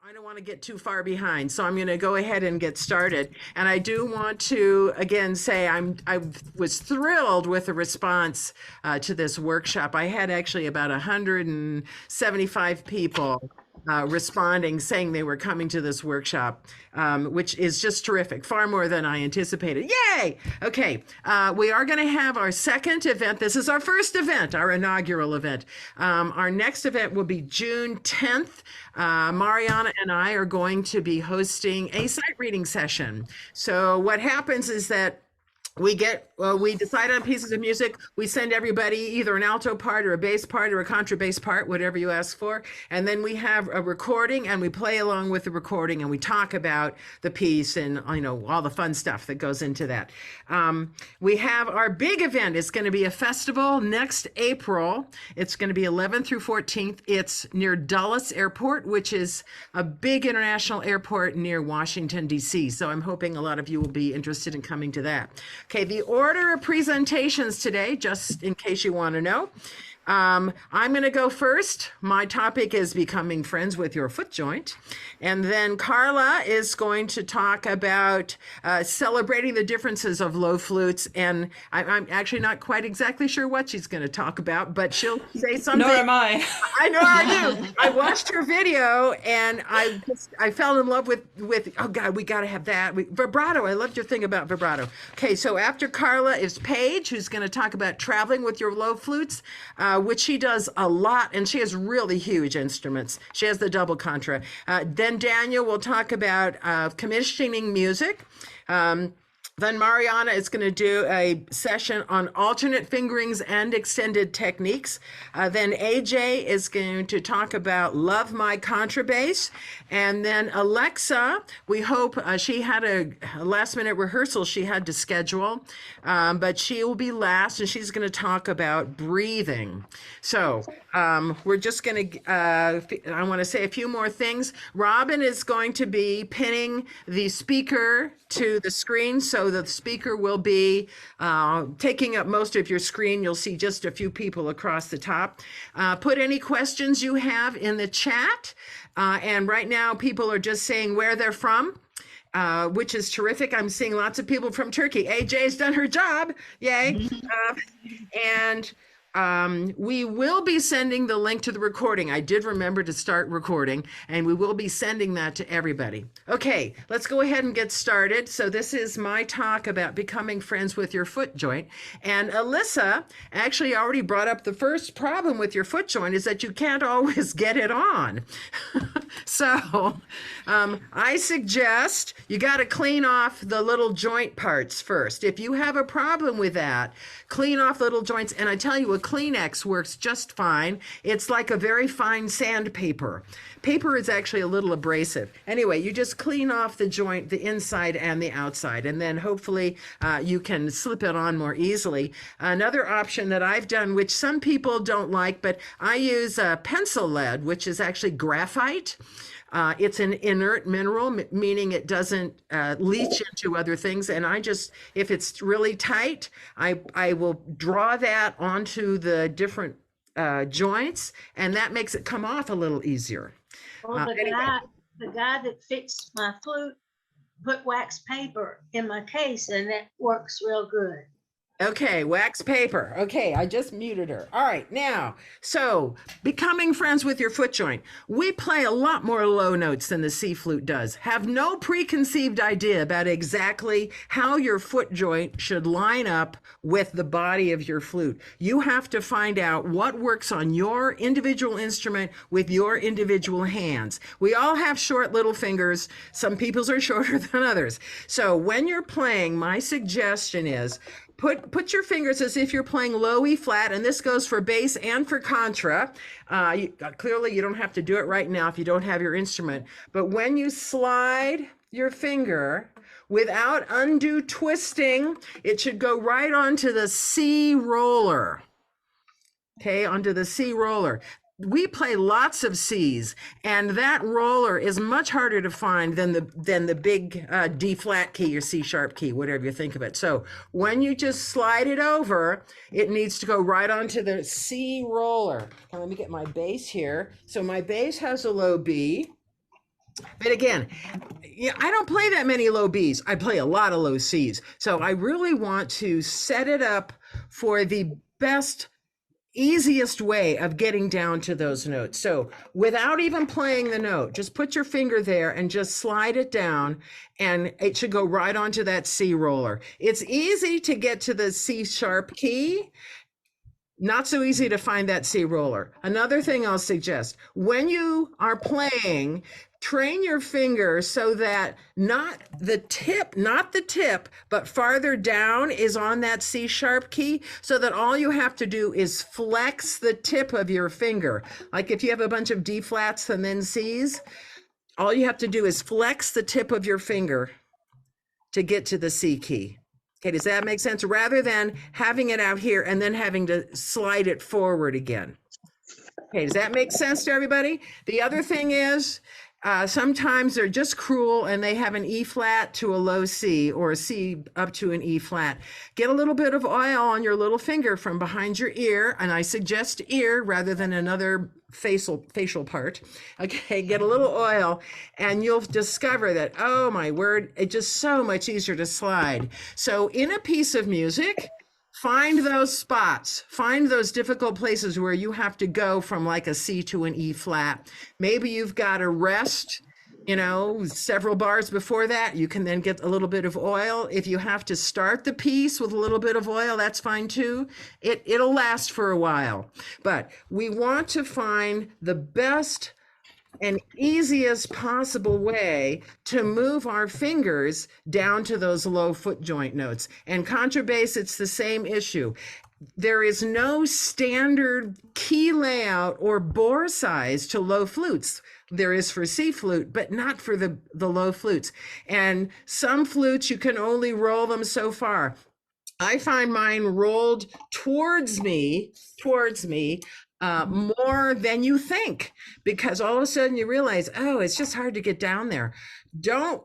I don't want to get too far behind, so I'm going to go ahead and get started. And I do want to again say I was thrilled with the response to this workshop. I had actually about 175 people responding, saying they were coming to this workshop, which is just terrific, far more than I anticipated. Yay! Okay, we are going to have our second event. This is our first event, our inaugural event. Our next event will be June 10th. Mariana and I are going to be hosting a sight reading session. So what happens is that we decide on pieces of music. We send everybody either an alto part or a bass part or a contrabass part, whatever you ask for. And then we have a recording and we play along with the recording and we talk about the piece and, all the fun stuff that goes into that. We have our big event. It's going to be a festival next April. It's going to be 11th through 14th. It's near Dulles Airport, which is a big international airport near Washington, D.C. So I'm hoping a lot of you will be interested in coming to that. Okay, the order of presentations today, just in case you want to know. I'm going to go first. My topic is becoming friends with your foot joint. And then Carla is going to talk about celebrating the differences of low flutes. And I'm actually not quite exactly sure what she's going to talk about, but she'll say something. Nor am I. I know I do. I watched her video and I fell in love with oh God, we got to have that. Vibrato. I loved your thing about vibrato. Okay, so after Carla is Paige, who's going to talk about traveling with your low flutes. Which she does a lot, and she has really huge instruments. She has the double contra. Then Daniel will talk about commissioning music. Then Mariana is going to do a session on alternate fingerings and extended techniques. Then AJ is going to talk about Love My Contrabass. And then Alexa, we hope she had a last minute rehearsal she had to schedule, but she will be last and she's going to talk about breathing. So we're just going to, I want to say a few more things. Robin is going to be pinning the speaker to the screen, so the speaker will be taking up most of your screen. You'll see just a few people across the top. Put any questions you have in the chat. And right now people are just saying where they're from. Which is terrific. I'm seeing lots of people from Turkey. AJ's done her job. Yay. And we will be sending the link to the recording. I did remember to start recording, and we will be sending that to everybody. Okay, let's go ahead and get started. So this is my talk about becoming friends with your foot joint. And Alyssa actually already brought up the first problem with your foot joint is that you can't always get it on. So I suggest you got to clean off the little joint parts first. If you have a problem with that, clean off little joints. And I tell you, a Kleenex works just fine. It's like a very fine sandpaper. Paper is actually a little abrasive. Anyway, you just clean off the joint, the inside and the outside, and then hopefully you can slip it on more easily. Another option that I've done, which some people don't like, but I use pencil lead, which is actually graphite. It's an inert mineral, meaning it doesn't leach into other things. And I just, if it's really tight, I will draw that onto the different joints, and that makes it come off a little easier. Well, the guy that fixed my flute put wax paper in my case, and that works real good. Okay, wax paper. Okay, I just muted her. All right, now, so becoming friends with your foot joint. We play a lot more low notes than the C flute does. Have no preconceived idea about exactly how your foot joint should line up with the body of your flute. You have to find out what works on your individual instrument with your individual hands. We all have short little fingers. Some people's are shorter than others. So when you're playing, my suggestion is Put your fingers as if you're playing low E flat, and this goes for bass and for contra. Clearly, you don't have to do it right now if you don't have your instrument. But when you slide your finger without undue twisting, it should go right onto the C roller. Okay, onto the C roller. We play lots of C's, and that roller is much harder to find than the big D flat key or C sharp key, whatever you think of it. So when you just slide it over, it needs to go right onto the C roller. Now, let me get my bass here. So my bass has a low B, But again, yeah, I don't play that many low Bs. I play a lot of low Cs. So I really want to set it up for the best, easiest way of getting down to those notes. So without even playing the note, just put your finger there and just slide it down, and it should go right onto that C roller. It's easy to get to the C sharp key. Not so easy to find that C roller. Another thing I'll suggest, when you are playing, train your finger so that not the tip, but farther down is on that C sharp key, so that all you have to do is flex the tip of your finger. Like if you have a bunch of D flats and then Cs, all you have to do is flex the tip of your finger to get to the C key. Okay, does that make sense? Rather than having it out here and then having to slide it forward again. Okay, does that make sense to everybody? The other thing is, sometimes they're just cruel and they have an E flat to a low C, or a C up to an E flat. Get a little bit of oil on your little finger from behind your ear, and I suggest ear rather than another facial part. Okay, get a little oil and you'll discover that, oh my word, it's just so much easier to slide. So in a piece of music, find those spots, find those difficult places where you have to go from like a C to an E flat. Maybe you've got to rest, several bars before that. You can then get a little bit of oil. If you have to start the piece with a little bit of oil, that's fine too. It'll last for a while. But we want to find the best and easiest possible way to move our fingers down to those low foot joint notes. And contrabass, it's the same issue. There is no standard key layout or bore size to low flutes. There is for C flute, but not for the low flutes. And some flutes, you can only roll them so far. I find mine rolled towards me more than you think, because all of a sudden you realize, oh, it's just hard to get down there. Don't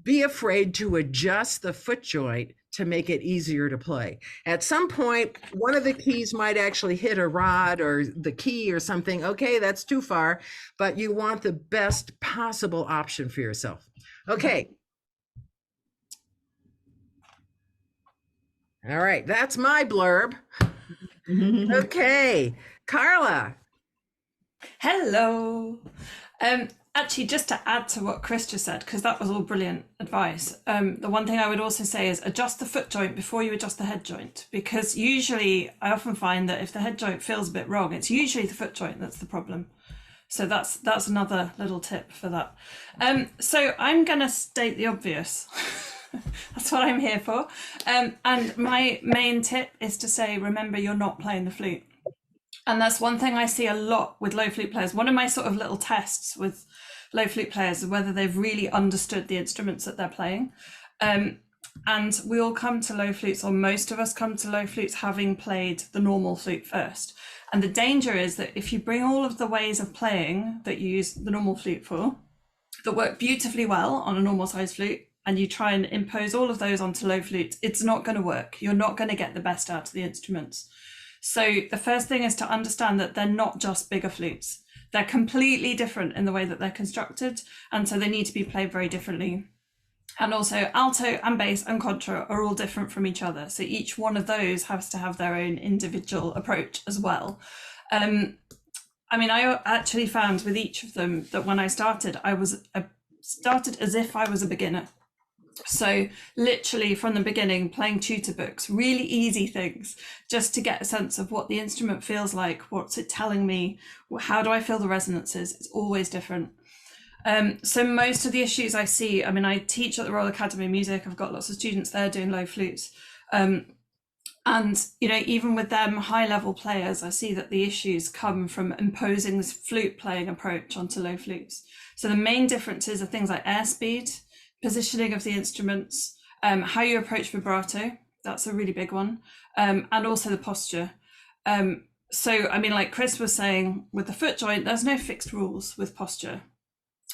be afraid to adjust the foot joint to make it easier to play. At some point, one of the keys might actually hit a rod or the key or something. Okay, that's too far, but you want the best possible option for yourself. Okay. All right, that's my blurb. Okay, Carla. Hello. Actually, just to add to what Chris just said, because that was all brilliant advice. The one thing I would also say is adjust the foot joint before you adjust the head joint, because usually I often find that if the head joint feels a bit wrong, it's usually the foot joint that's the problem. So that's another little tip for that. So I'm going to state the obvious. That's what I'm here for. And my main tip is to say, remember, you're not playing the flute. And that's one thing I see a lot with low flute players. One of my sort of little tests with low flute players is whether they've really understood the instruments that they're playing. And we all come to low flutes, or most of us come to low flutes having played the normal flute first. And the danger is that if you bring all of the ways of playing that you use the normal flute for, that work beautifully well on a normal size flute, and you try and impose all of those onto low flutes, it's not going to work. You're not going to get the best out of the instruments. So the first thing is to understand that they're not just bigger flutes. They're completely different in the way that they're constructed, and so they need to be played very differently. And also alto and bass and contra are all different from each other. So each one of those has to have their own individual approach as well. I actually found with each of them that when I started, I started as if I was a beginner. So literally from the beginning, playing tutor books, really easy things, just to get a sense of what the instrument feels like, what's it telling me, how do I feel the resonances? It's always different. So most of the issues I see, I teach at the Royal Academy of Music. I've got lots of students there doing low flutes. And, even with them high level players, I see that the issues come from imposing this flute playing approach onto low flutes. So the main differences are things like airspeed, positioning of the instruments, how you approach vibrato, that's a really big one, and also the posture. Like Chris was saying, with the foot joint, there's no fixed rules with posture.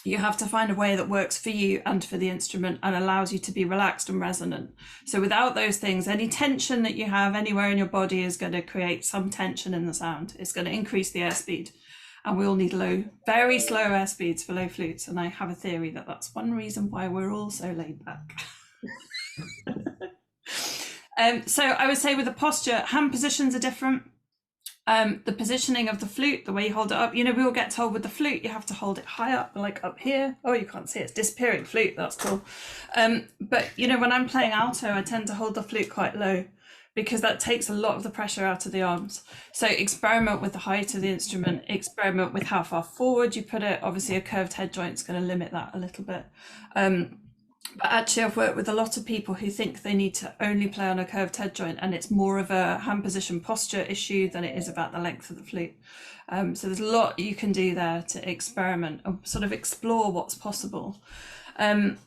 You have to find a way that works for you and for the instrument and allows you to be relaxed and resonant. So without those things, any tension that you have anywhere in your body is going to create some tension in the sound. It's going to increase the airspeed. and we all need very slow air speeds for low flutes. And I have a theory that that's one reason why we're all so laid back. So I would say with the posture, hand positions are different. The positioning of the flute, the way you hold it up, we all get told with the flute, you have to hold it high up, like up here. Oh, you can't see it. It's disappearing flute. That's cool. But, when I'm playing alto, I tend to hold the flute quite low because that takes a lot of the pressure out of the arms. So experiment with the height of the instrument, experiment with how far forward you put it. Obviously, a curved head joint is going to limit that a little bit. But actually, I've worked with a lot of people who think they need to only play on a curved head joint, and it's more of a hand position posture issue than it is about the length of the flute. So there's a lot you can do there to experiment and sort of explore what's possible. I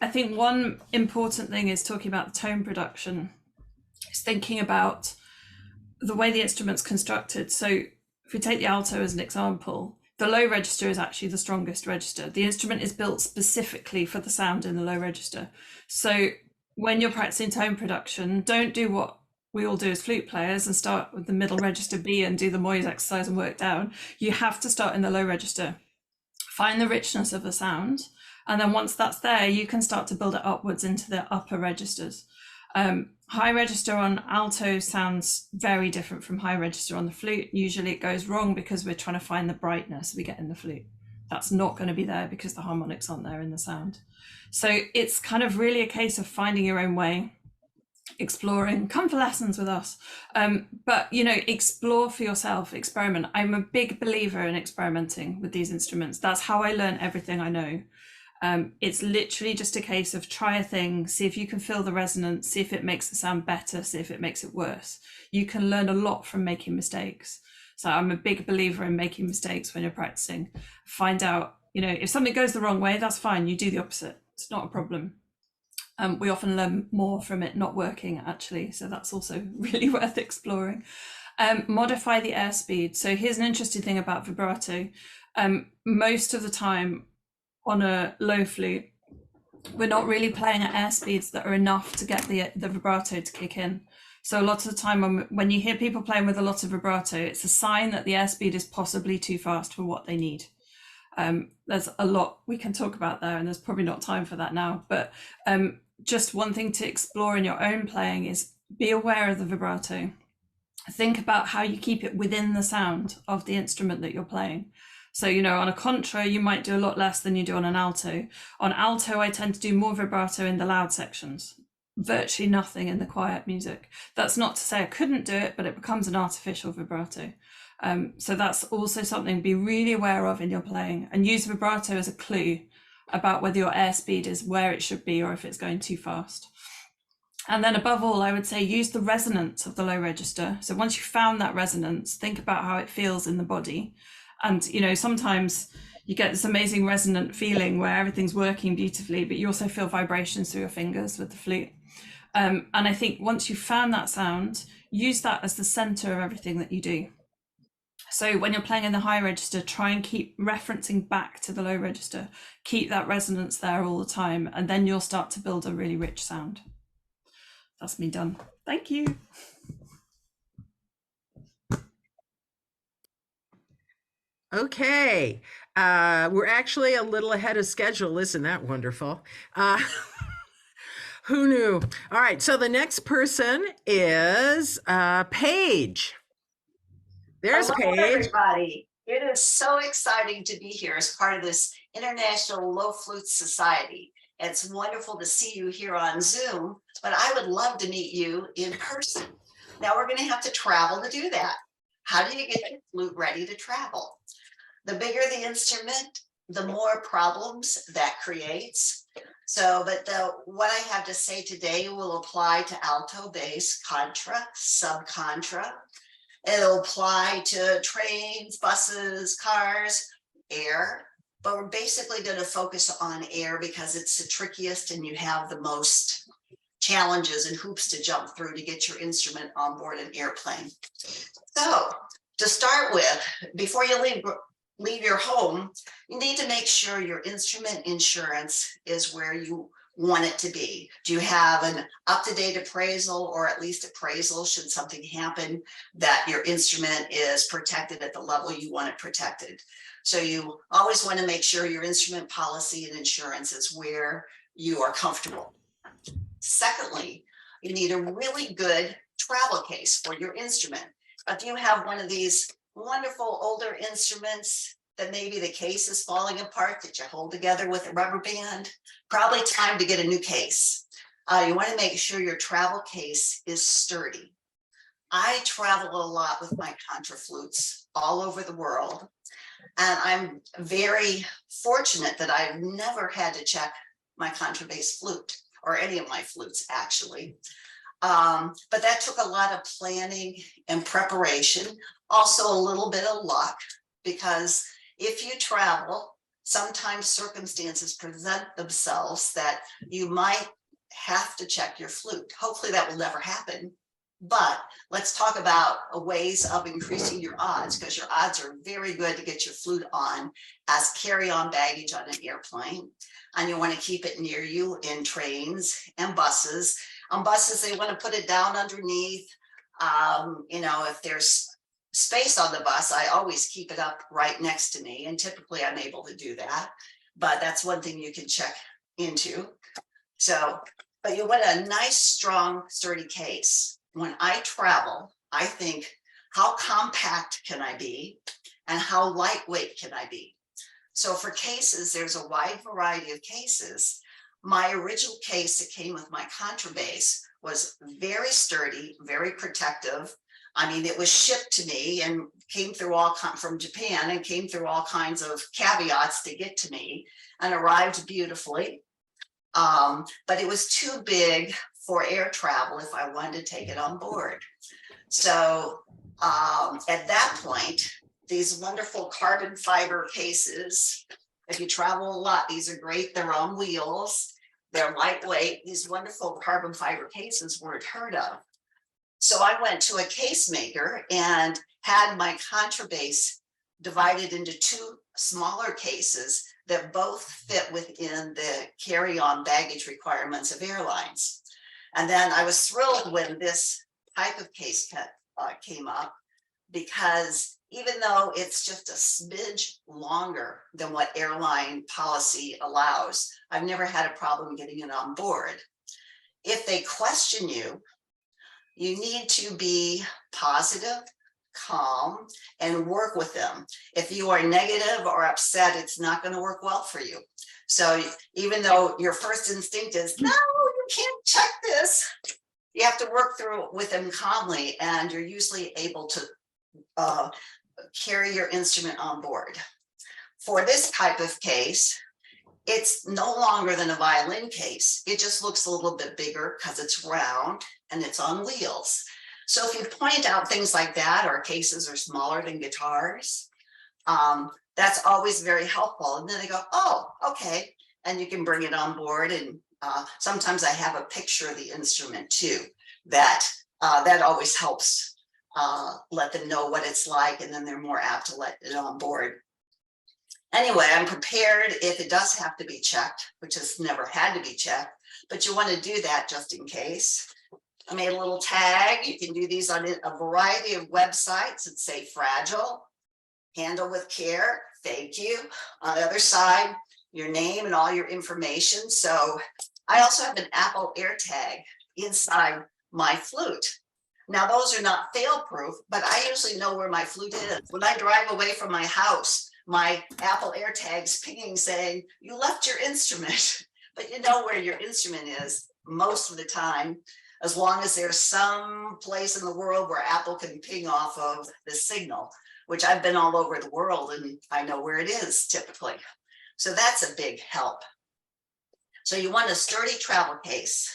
think one important thing is talking about the tone production, is thinking about the way the instrument's constructed. So if we take the alto as an example, the low register is actually the strongest register. The instrument is built specifically for the sound in the low register. So when you're practicing tone production, don't do what we all do as flute players and start with the middle register B and do the Moyes exercise and work down. You have to start in the low register, find the richness of the sound, and then once that's there, you can start to build it upwards into the upper registers. High register on alto sounds very different from high register on the flute. Usually it goes wrong because we're trying to find the brightness we get in the flute. That's not going to be there because the harmonics aren't there in the sound. So it's kind of really a case of finding your own way, exploring, come for lessons with us. But, explore for yourself, experiment. I'm a big believer in experimenting with these instruments. That's how I learn everything I know. It's literally just a case of try a thing, see if you can feel the resonance, see if it makes the sound better, see if it makes it worse. You can learn a lot from making mistakes. So I'm a big believer in making mistakes when you're practicing. Find out, if something goes the wrong way, that's fine. You do the opposite. It's not a problem. We often learn more from it not working, actually. So that's also really worth exploring. Modify the airspeed. So here's an interesting thing about vibrato. Most of the time, on a low flute, we're not really playing at air speeds that are enough to get the vibrato to kick in. So a lot of the time when you hear people playing with a lot of vibrato, it's a sign that the airspeed is possibly too fast for what they need. There's a lot we can talk about there, and there's probably not time for that now, but just one thing to explore in your own playing is be aware of the vibrato. Think about how you keep it within the sound of the instrument that you're playing. So, on a contra, you might do a lot less than you do on an alto. On alto, I tend to do more vibrato in the loud sections, virtually nothing in the quiet music. That's not to say I couldn't do it, but it becomes an artificial vibrato. So that's also something to be really aware of in your playing, and use vibrato as a clue about whether your airspeed is where it should be or if it's going too fast. And then above all, I would say use the resonance of the low register. So once you've found that resonance, think about how it feels in the body. And, sometimes you get this amazing resonant feeling where everything's working beautifully, but you also feel vibrations through your fingers with the flute. And I think once you've found that sound, use that as the center of everything that you do. So when you're playing in the high register, try and keep referencing back to the low register. Keep that resonance there all the time, and then you'll start to build a really rich sound. That's me done. Thank you. Okay, we're actually a little ahead of schedule. Isn't that wonderful? Who knew? All right, so the next person is Paige. There's Hello, Paige. everybody. It is so exciting to be here as part of this International Low Flutes Society. It's wonderful to see you here on Zoom, but I would love to meet you in person. Now we're going to have to travel to do that. How do you get your flute ready to travel? The bigger the instrument, the more problems that creates. So, but what I have to say today will apply to alto, bass, contra, subcontra. It'll apply to trains, buses, cars, air, but we're basically going to focus on air because it's the trickiest and you have the most challenges and hoops to jump through to get your instrument on board an airplane. So to start with, before you leave your home, you need to make sure your instrument insurance is where you want it to be? Do you have an up-to-date appraisal, or at least appraisal should something happen, that your instrument is protected at the level you want it protected? So you always want to make sure your instrument policy and insurance is where you are comfortable. Secondly, you need a really good travel case for your instrument. If you have one of these wonderful older instruments that maybe the case is falling apart that you hold together with a rubber band, probably time to get a new case. You want to make sure your travel case is sturdy. I travel a lot with my contra flutes all over the world, and I'm very fortunate that I've never had to check my contrabass flute, or any of my flutes actually. But that took a lot of planning and preparation, also a little bit of luck, because if you travel, sometimes circumstances present themselves that you might have to check your flute. Hopefully that will never happen. But let's talk about ways of increasing your odds, because your odds are very good to get your flute on as carry-on baggage on an airplane. And you want to keep it near you in trains and buses. On buses, they want to put it down underneath. If there's space on the bus, I always keep it up right next to me. And typically I'm able to do that. But that's one thing you can check into. So, but you want a nice, strong, sturdy case. When I travel, I think, how compact can I be? And how lightweight can I be? So for cases, there's a wide variety of cases. My original case that came with my contrabass was very sturdy, very protective. I mean, it was shipped to me and came through from Japan, and came through all kinds of caveats to get to me, and arrived beautifully. But it was too big for air travel if I wanted to take it on board. So at that point, these wonderful carbon fiber cases, if you travel a lot, these are great. They're on wheels, they're lightweight. These wonderful carbon fiber cases weren't heard of. So I went to a case maker and had my contrabass divided into two smaller cases that both fit within the carry-on baggage requirements of airlines. And then I was thrilled when this type of case came up, because even though it's just a smidge longer than what airline policy allows, I've never had a problem getting it on board. If they question you, you need to be positive, calm, and work with them. If you are negative or upset, it's not going to work well for you. So even though your first instinct is, no, you can't check this, you have to work through it with them calmly, and you're usually able to carry your instrument on board. For this type of case, it's no longer than a violin case. It just looks a little bit bigger because it's round and it's on wheels. So if you point out things like that, or cases are smaller than guitars, that's always very helpful. And then they go, oh, okay. And you can bring it on board. And sometimes I have a picture of the instrument too, that always helps let them know what it's like, and then they're more apt to let it on board. Anyway, I'm prepared if it does have to be checked, which has never had to be checked, but you want to do that just in case. I made a little tag. You can do these on a variety of websites that say fragile, handle with care, thank you. On the other side, your name and all your information. So I also have an Apple AirTag inside my flute. Now, those are not fail-proof, but I usually know where my flute is. When I drive away from my house, my Apple AirTag's pinging saying, you left your instrument, but you know where your instrument is most of the time, as long as there's some place in the world where Apple can ping off of the signal, which I've been all over the world and I know where it is typically. So that's a big help. So you want a sturdy travel case.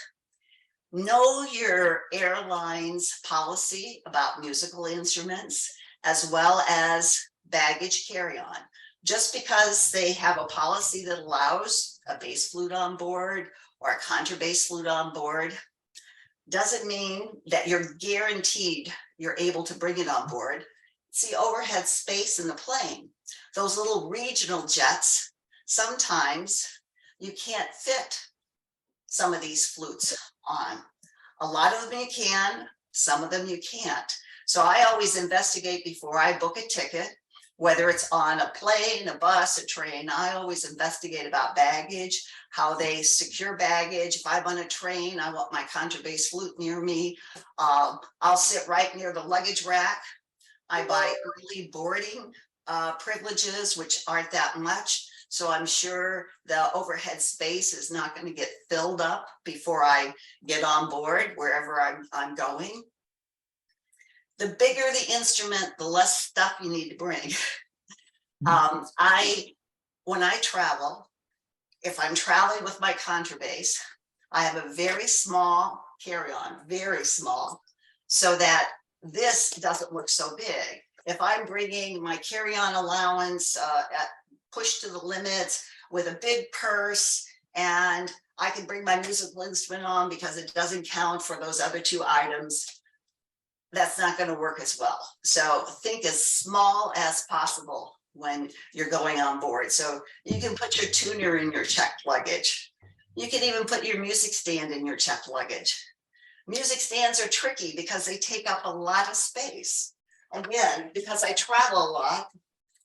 Know your airline's policy about musical instruments, as well as baggage carry-on. Just because they have a policy that allows a bass flute on board or a contrabass flute on board doesn't mean that you're guaranteed you're able to bring it on board. It's the overhead space in the plane. Those little regional jets, sometimes you can't fit some of these flutes on. A lot of them you can, some of them you can't. So I always investigate before I book a ticket, whether it's on a plane, a bus, a train. I always investigate about baggage, how they secure baggage. If I'm on a train, I want my contrabass flute near me. I'll sit right near the luggage rack. I buy early boarding privileges, which aren't that much. So I'm sure the overhead space is not going to get filled up before I get on board wherever I'm going. The bigger the instrument, the less stuff you need to bring. When I travel, if I'm traveling with my contrabass, I have a very small carry-on, very small, so that this doesn't look so big. If I'm bringing my carry-on allowance pushed to the limits with a big purse, and I can bring my musical instrument on because it doesn't count for those other two items, that's not going to work as well. So think as small as possible when you're going on board. So you can put your tuner in your checked luggage. You can even put your music stand in your checked luggage. Music stands are tricky because they take up a lot of space. Again, because I travel a lot,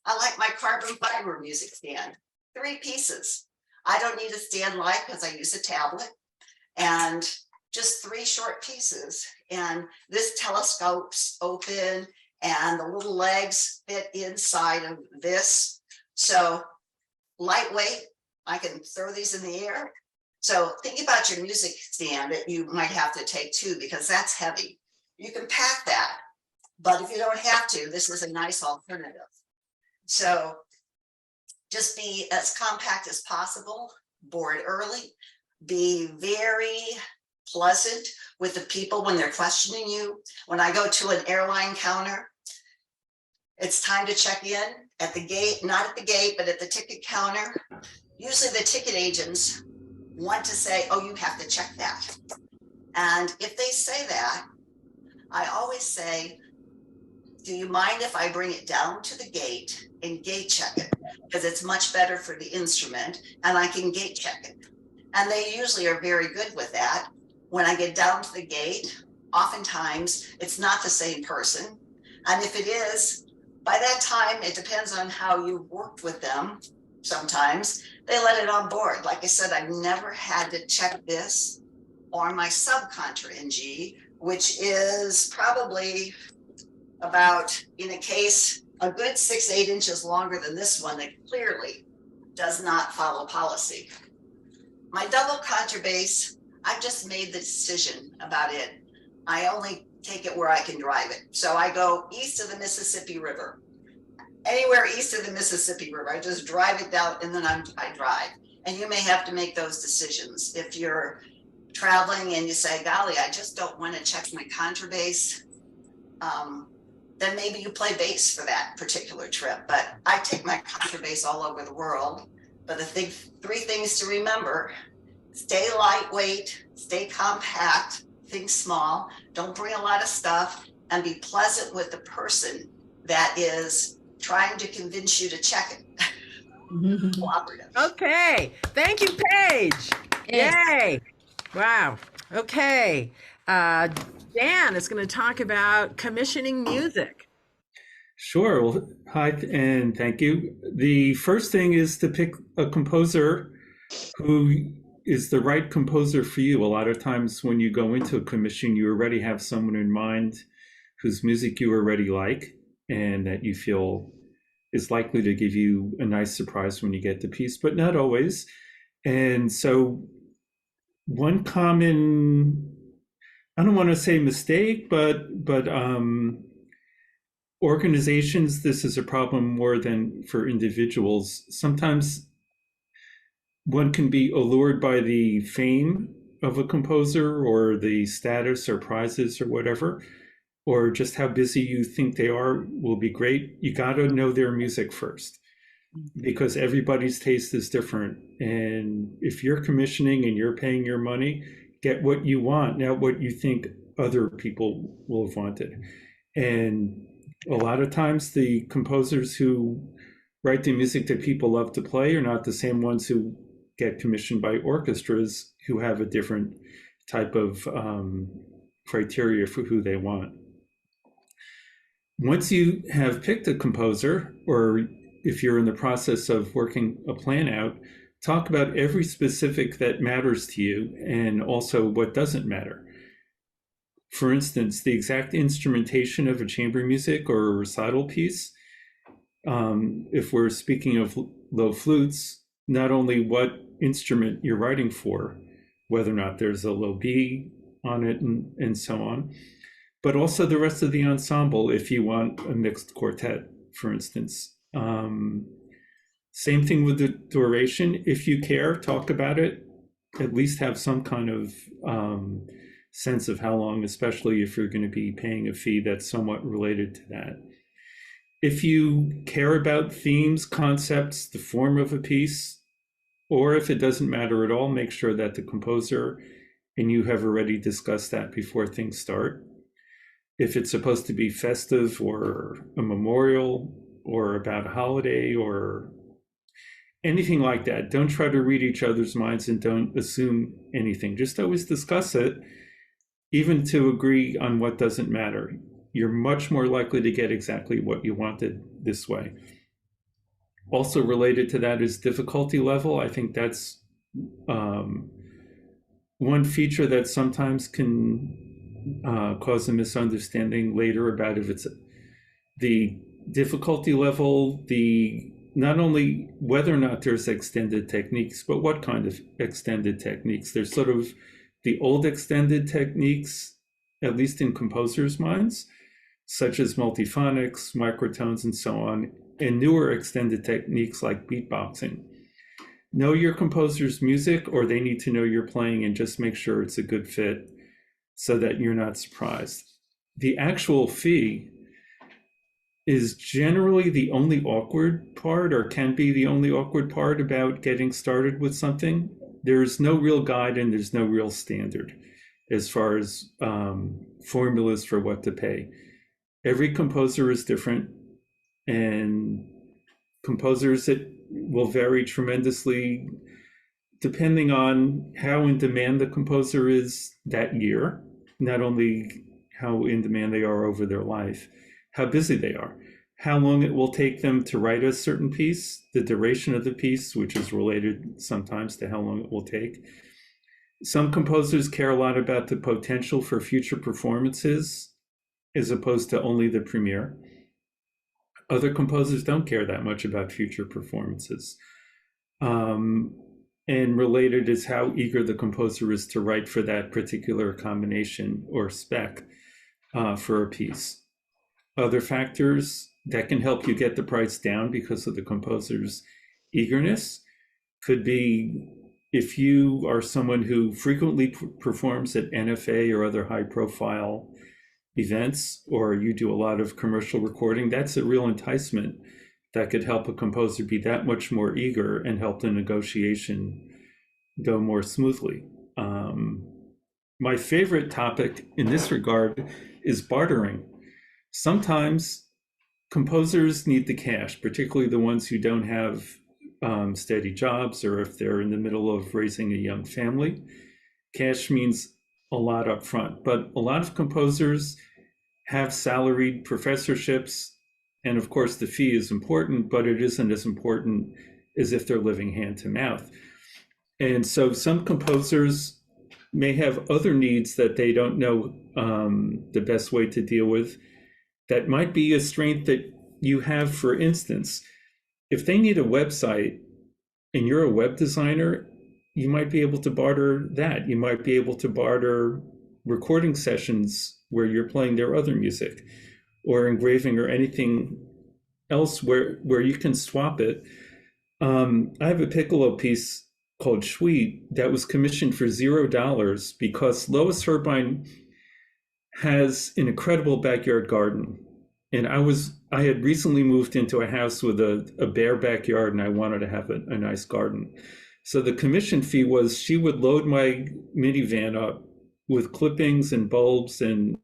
I like my carbon fiber music stand, 3 pieces. I don't need a stand light because I use a tablet, and just 3 short pieces. And this telescope's open and the little legs fit inside of this. So lightweight, I can throw these in the air. So think about your music stand that you might have to take too, because that's heavy. You can pack that, but if you don't have to, this is a nice alternative. So just be as compact as possible, board early, be very pleasant with the people when they're questioning you. When I go to an airline counter, it's time to check in at the gate, not at the gate, but at the ticket counter. Usually the ticket agents want to say, oh, you have to check that. And if they say that, I always say, do you mind if I bring it down to the gate and gate check it? Because it's much better for the instrument and I can gate check it. And they usually are very good with that. When I get down to the gate, oftentimes it's not the same person. And if it is, by that time, it depends on how you worked with them. Sometimes they let it on board. Like I said, I've never had to check this or my subcontra in G, which is probably about, in a case, a good 6-8 inches longer than this one that clearly does not follow policy. My double contrabass, I've just made the decision about it. I only take it where I can drive it. So I go east of the Mississippi River. Anywhere east of the Mississippi River, I just drive it down and then I drive. And you may have to make those decisions. If you're traveling and you say, golly, I just don't want to check my contrabass, then maybe you play bass for that particular trip. But I take my contrabass all over the world. But the 3 things to remember: stay lightweight, stay compact, think small, don't bring a lot of stuff, and be pleasant with the person that is trying to convince you to check it. Cooperative. Okay. Thank you, Paige. Yay. Wow. Okay. Dan is going to talk about commissioning music. Sure. Well, hi, and thank you. The first thing is to pick a composer who is the right composer for you. A lot of times when you go into a commission, you already have someone in mind whose music you already like and that you feel is likely to give you a nice surprise when you get the piece, but not always. And so one common, I don't want to say mistake, but organizations, this is a problem more than for individuals. Sometimes one can be allured by the fame of a composer or the status or prizes or whatever, or just how busy you think they are will be great. You got to know their music first, because everybody's taste is different. And if you're commissioning and you're paying your money, get what you want, not what you think other people will have wanted. And a lot of times the composers who write the music that people love to play are not the same ones who get commissioned by orchestras who have a different type of criteria for who they want. Once you have picked a composer, or if you're in the process of working a plan out, talk about every specific that matters to you and also what doesn't matter. For instance, the exact instrumentation of a chamber music or a recital piece. If we're speaking of low flutes, not only what instrument you're writing for, whether or not there's a low B on it and so on, but also the rest of the ensemble if you want a mixed quartet, for instance. Same thing with the duration. If you care, talk about it. At least have some kind of sense of how long, especially if you're going to be paying a fee that's somewhat related to that. If you care about themes, concepts, the form of a piece, or if it doesn't matter at all, make sure that the composer and you have already discussed that before things start. If it's supposed to be festive or a memorial or about a holiday or anything like that, don't try to read each other's minds and don't assume anything. Just always discuss it, even to agree on what doesn't matter. You're much more likely to get exactly what you wanted this way. Also related to that is difficulty level. I think that's one feature that sometimes can cause a misunderstanding later about if it's the difficulty level, not only whether or not there's extended techniques, but what kind of extended techniques. There's sort of the old extended techniques, at least in composers' minds, such as multiphonics, microtones, and so on, and newer extended techniques like beatboxing. Know your composer's music, or they need to know you're playing, and just make sure it's a good fit so that you're not surprised. The actual fee is generally the only awkward part, or can be the only awkward part about getting started with something. There's no real guide and there's no real standard as far as formulas for what to pay. Every composer is different, and composers, it will vary tremendously depending on how in demand the composer is that year, not only how in demand they are over their life, how busy they are, how long it will take them to write a certain piece, the duration of the piece, which is related sometimes to how long it will take. Some composers care a lot about the potential for future performances as opposed to only the premiere. Other composers don't care that much about future performances. And related is how eager the composer is to write for that particular combination or spec for a piece. Other factors that can help you get the price down because of the composer's eagerness could be if you are someone who frequently performs at NFA or other high-profile events, or you do a lot of commercial recording, that's a real enticement that could help a composer be that much more eager and help the negotiation go more smoothly. My favorite topic in this regard is bartering. Sometimes composers need the cash, particularly the ones who don't have steady jobs, or if they're in the middle of raising a young family. Cash means a lot up front, but a lot of composers have salaried professorships, and of course the fee is important, but it isn't as important as if they're living hand to mouth. And so some composers may have other needs that they don't know the best way to deal with. That might be a strength that you have. For instance, if they need a website and you're a web designer, you might be able to barter that. You might be able to barter recording sessions where you're playing their other music, or engraving, or anything else where you can swap it. I have a piccolo piece called Sweet that was commissioned for $0 because Lois Herbine has an incredible backyard garden. And I had recently moved into a house with a bare backyard, and I wanted to have a nice garden. So the commission fee was she would load my minivan up with clippings and bulbs and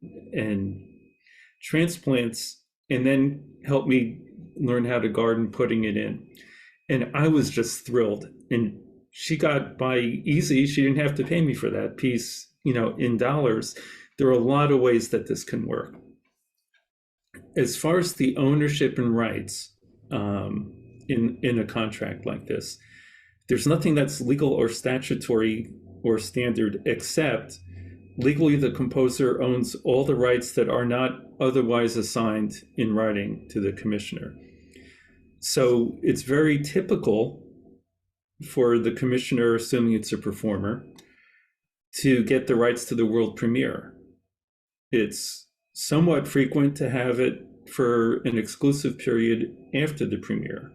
transplants, and then help me learn how to garden putting it in. And I was just thrilled. And she got by easy. She didn't have to pay me for that piece, in dollars. There are a lot of ways that this can work. As far as the ownership and rights in a contract like this, there's nothing that's legal or statutory or standard, except legally the composer owns all the rights that are not otherwise assigned in writing to the commissioner. So it's very typical for the commissioner, assuming it's a performer, to get the rights to the world premiere. It's somewhat frequent to have it for an exclusive period after the premiere,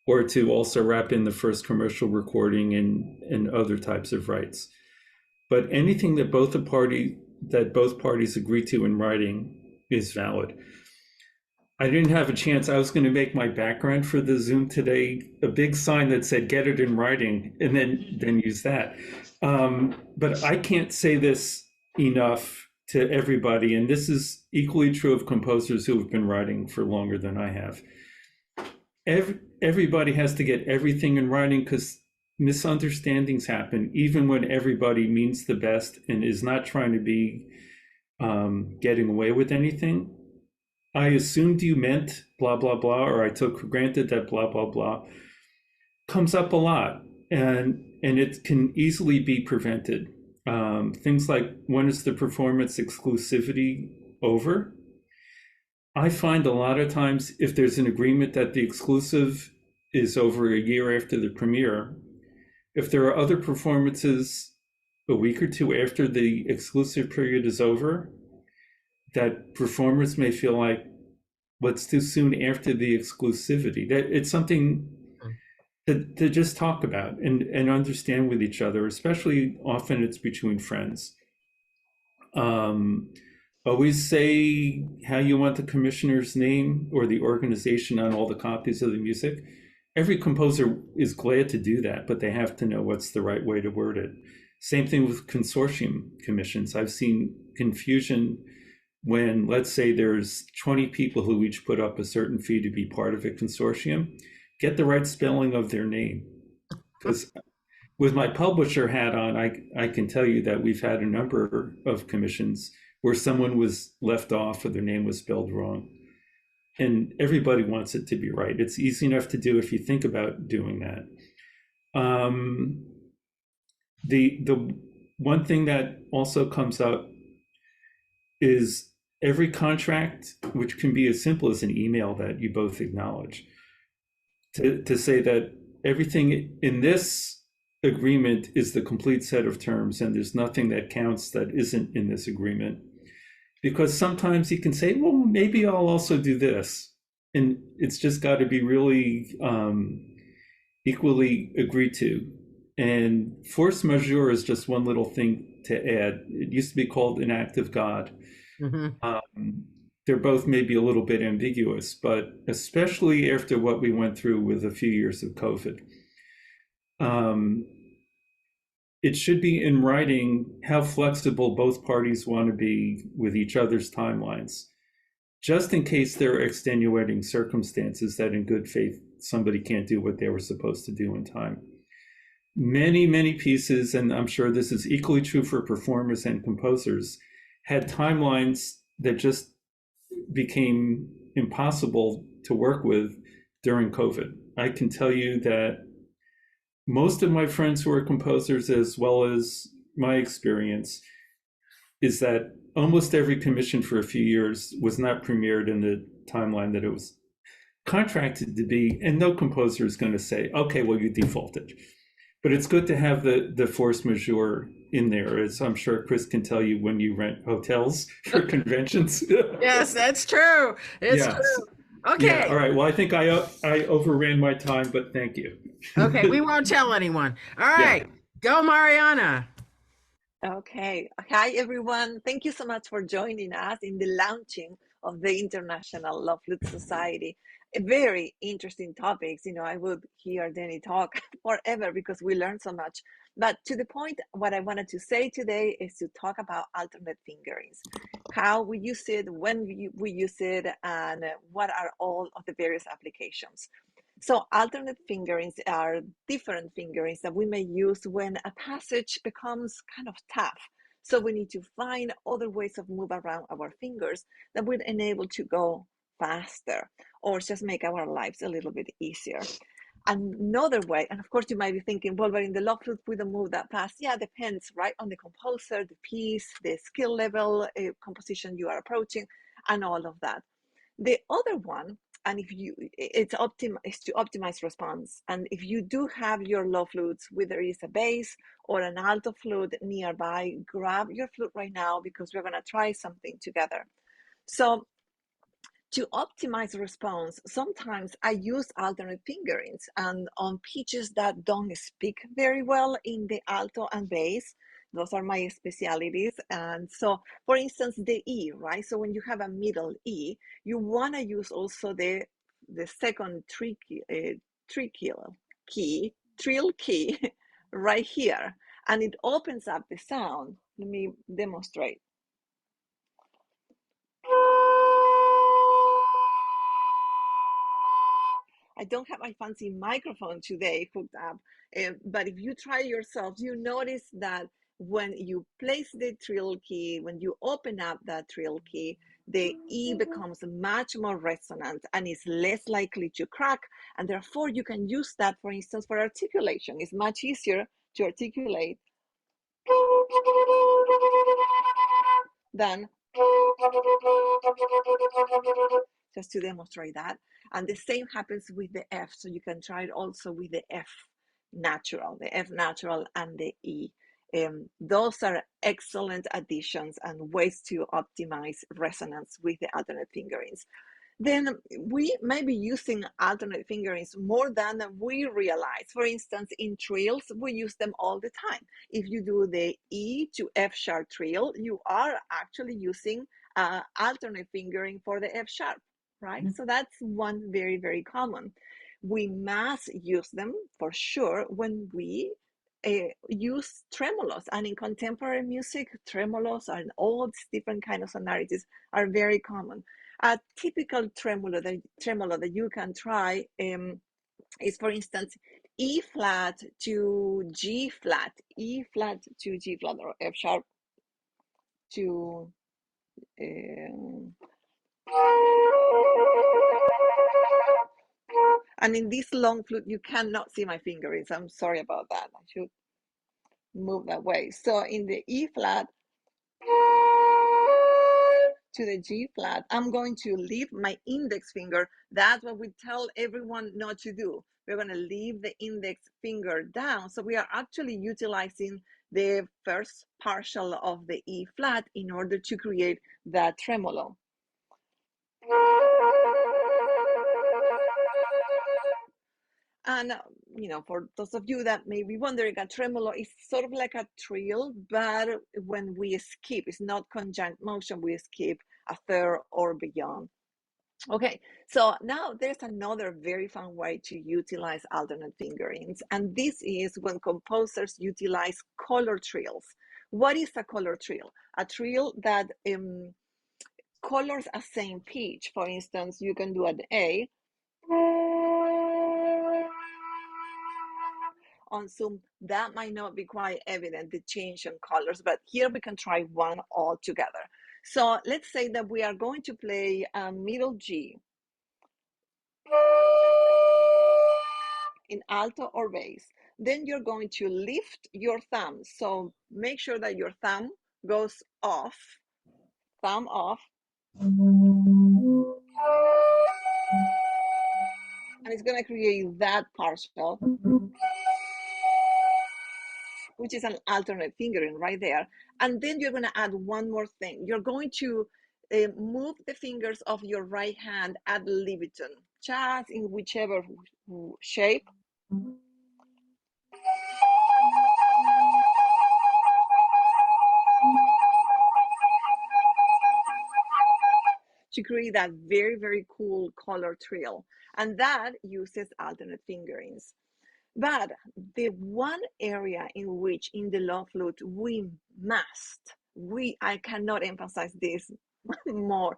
or to also wrap in the first commercial recording and other types of rights. But anything that both parties agree to in writing is valid. I didn't have a chance. I was going to make my background for the Zoom today a big sign that said "Get it in writing," and then use that. But I can't say this enough to everybody, and this is equally true of composers who have been writing for longer than I have. Everybody has to get everything in writing, because misunderstandings happen, even when everybody means the best and is not trying to be getting away with anything. I assumed you meant blah, blah, blah, or I took for granted that blah, blah, blah comes up a lot, and it can easily be prevented. Things like, when is the performance exclusivity over? I find a lot of times, if there's an agreement that the exclusive is over a year after the premiere, if there are other performances a week or two after the exclusive period is over, that performers may feel like, what's too soon after the exclusivity? That it's something to just talk about and understand with each other, especially often it's between friends. Always say how you want the commissioner's name or the organization on all the copies of the music. Every composer is glad to do that, but they have to know what's the right way to word it. Same thing with consortium commissions. I've seen confusion when, let's say, there's 20 people who each put up a certain fee to be part of a consortium. Get the right spelling of their name. Because with my publisher hat on, I can tell you that we've had a number of commissions where someone was left off or their name was spelled wrong. And everybody wants it to be right. It's easy enough to do if you think about doing that. The one thing that also comes up is every contract, which can be as simple as an email that you both acknowledge, to say that everything in this agreement is the complete set of terms, and there's nothing that counts that isn't in this agreement. Because sometimes you can say, well, maybe I'll also do this. And it's just got to be really equally agreed to. And force majeure is just one little thing to add. It used to be called an act of God. Mm-hmm. They're both maybe a little bit ambiguous, but especially after what we went through with a few years of COVID. It should be in writing how flexible both parties want to be with each other's timelines, just in case there are extenuating circumstances that in good faith somebody can't do what they were supposed to do in time. Many, many pieces, and I'm sure this is equally true for performers and composers, had timelines that just became impossible to work with during COVID. I can tell you that most of my friends who are composers, as well as my experience, is that almost every commission for a few years was not premiered in the timeline that it was contracted to be, and no composer is going to say, okay, well, you defaulted. But it's good to have the force majeure in there, as I'm sure Chris can tell you when you rent hotels for conventions. Yes, that's true. It's true. Okay. Yeah, all right. Well, I think I overran my time, but thank you. Okay, we won't tell anyone. All right, Go Mariana. Okay. Hi, everyone. Thank you so much for joining us in the launching of the International Low Flutes Society. A very interesting topics. I would hear Danny talk forever because we learn so much. But to the point, what I wanted to say today is to talk about alternate fingerings, how we use it, when we use it, and what are all of the various applications. So alternate fingerings are different fingerings that we may use when a passage becomes kind of tough. So we need to find other ways of move around our fingers that would enable to go faster or just make our lives a little bit easier. Another way, and of course you might be thinking, well, but in the low flute we don't move that fast. Yeah, depends, right, on the composer, the piece, the skill level, composition you are approaching, and all of that. The other one, and if you, it's to optimize response. And if you do have your low flutes, whether it's a bass or an alto flute nearby, grab your flute right now because we're going to try something together. So to optimize response, sometimes I use alternate fingerings, and on pitches that don't speak very well in the alto and bass, those are my specialities. And so, for instance, the E, right? So when you have a middle E, you want to use also the second trill key right here, and it opens up the sound. Let me demonstrate. I don't have my fancy microphone today hooked up, but if you try yourself, you notice that when you place the trill key, when you open up that trill key, the E becomes much more resonant and is less likely to crack. And therefore, you can use that, for instance, for articulation. It's much easier to articulate than just to demonstrate that. And the same happens with the F. So you can try it also with the F natural and the E. Those are excellent additions and ways to optimize resonance with the alternate fingerings. Then we may be using alternate fingerings more than we realize. For instance, in trills, we use them all the time. If you do the E to F sharp trill, you are actually using alternate fingering for the F sharp, right? Mm-hmm. So that's one very, very common. We must use them for sure when we use tremolos, and in contemporary music, tremolos and all these different kinds of sonorities are very common. A typical tremolo that you can try is, for instance, E flat to G flat, E flat to G flat, or F sharp to and in this long flute you cannot see my fingerings. I'm sorry about that. I should move that way. So in the E flat to the G flat, I'm going to leave my index finger. That's what we tell everyone not to do. We're going to leave the index finger down. So we are actually utilizing the first partial of the E flat in order to create that tremolo. And, you know, for those of you that may be wondering, a tremolo is sort of like a trill, but when we skip, it's not conjunct motion, we skip a third or beyond. Okay, so now there's another very fun way to utilize alternate fingerings, and this is when composers utilize color trills. What is a color trill? A trill that colors a same pitch. For instance, you can do an A. On Zoom, that might not be quite evident, the change in colors, but here we can try one all together. So let's say that we are going to play a middle G in alto or bass. Then you're going to lift your thumb. So make sure that your thumb goes off, thumb off. And it's going to create that partial, which is an alternate fingering right there. And then you're going to add one more thing. You're going to move the fingers of your right hand ad libitum, just in whichever shape. To create that very, very cool color trill. And that uses alternate fingerings. But the one area in which in the low flute I cannot emphasize this more,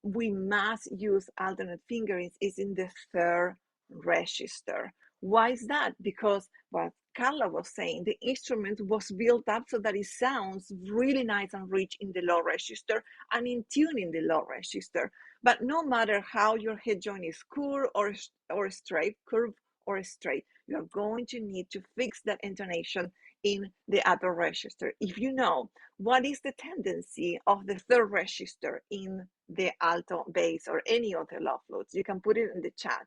we must use alternate fingerings is in the third register. Why is that? Because what Carla was saying, the instrument was built up so that it sounds really nice and rich in the low register and in tune in the low register. But no matter how your head joint is curved or straight, you're going to need to fix that intonation in the upper register. If you know what is the tendency of the third register in the alto, bass, or any other low flutes, you can put it in the chat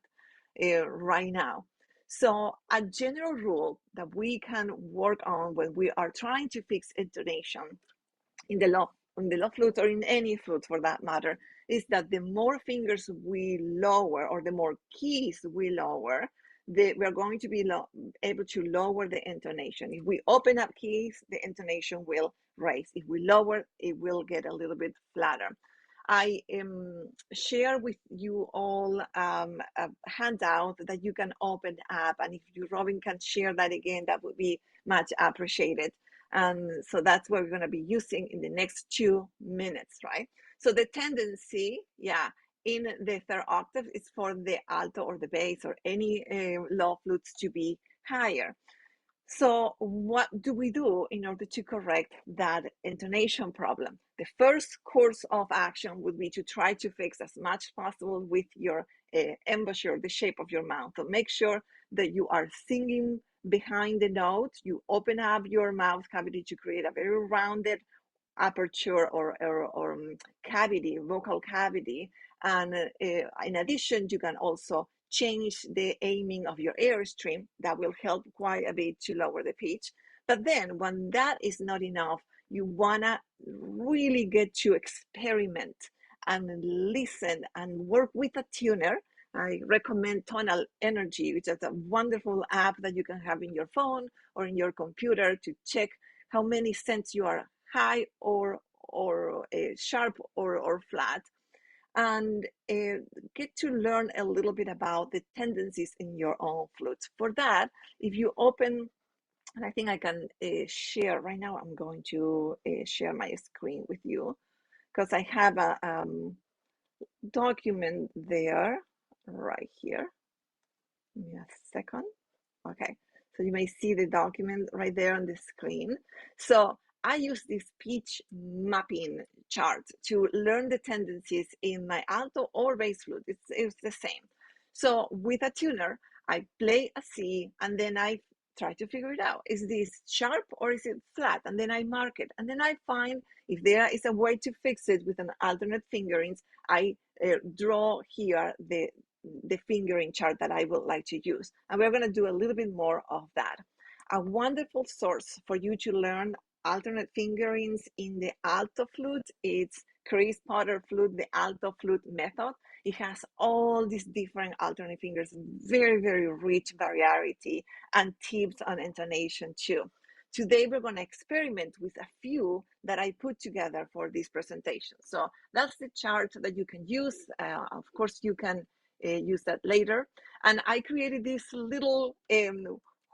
right now. So a general rule that we can work on when we are trying to fix intonation in the low flute, or in any flute for that matter, is that the more fingers we lower, or the more keys we lower, we're going to be able to lower the intonation. If we open up keys, the intonation will raise. If we lower, it will get a little bit flatter. I share with you all a handout that you can open up, and if you, Robin, can share that again, that would be much appreciated. And so that's what we're going to be using in the next 2 minutes, right? So the tendency, in the third octave is for the alto or the bass or any low flutes to be higher. So what do we do in order to correct that intonation problem? The first course of action would be to try to fix as much as possible with your embouchure, the shape of your mouth. So make sure that you are singing behind the note. You open up your mouth cavity to create a very rounded aperture or cavity, vocal cavity. And in addition, you can also change the aiming of your airstream. That will help quite a bit to lower the pitch. But then when that is not enough, you wanna really get to experiment and listen and work with a tuner. I recommend Tonal Energy, which is a wonderful app that you can have in your phone or in your computer to check how many cents you are high or sharp or flat, and get to learn a little bit about the tendencies in your own flutes. For that, if you open, and I think I can share right now, I'm going to share my screen with you because I have a document there right here. Give me a second. Okay, so you may see the document right there on the screen. So I use this pitch mapping chart to learn the tendencies in my alto or bass flute. It's the same. So with a tuner, I play a C and then I try to figure it out. Is this sharp or is it flat? And then I mark it. And then I find if there is a way to fix it with an alternate fingerings, I draw here the fingering chart that I would like to use. And we're going to do a little bit more of that. A wonderful source for you to learn alternate fingerings in the alto flute, it's Chris Potter Flute, the alto flute method. It has all these different alternate fingers, very, very rich variety and tips on intonation too. Today, we're going to experiment with a few that I put together for this presentation. So that's the chart that you can use. Of course, you can use that later. And I created this little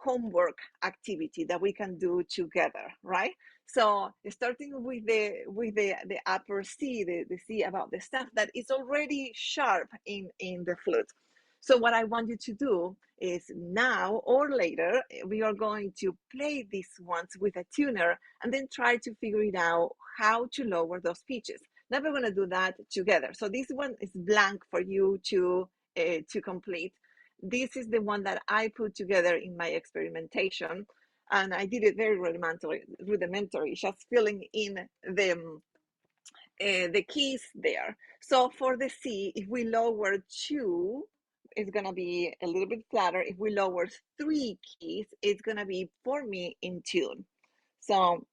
homework activity that we can do together, right? So starting with the upper C, the C about the stuff that is already sharp in the flute. So what I want you to do is now or later, we are going to play these ones with a tuner and then try to figure it out how to lower those pitches. Now we're going to do that together. So this one is blank for you to complete. This is the one that I put together in my experimentation, and I did it very rudimentary, just filling in the keys there. So for the C, if we lower 2, it's gonna be a little bit flatter. If we lower 3 keys, it's gonna be, for me, in tune. So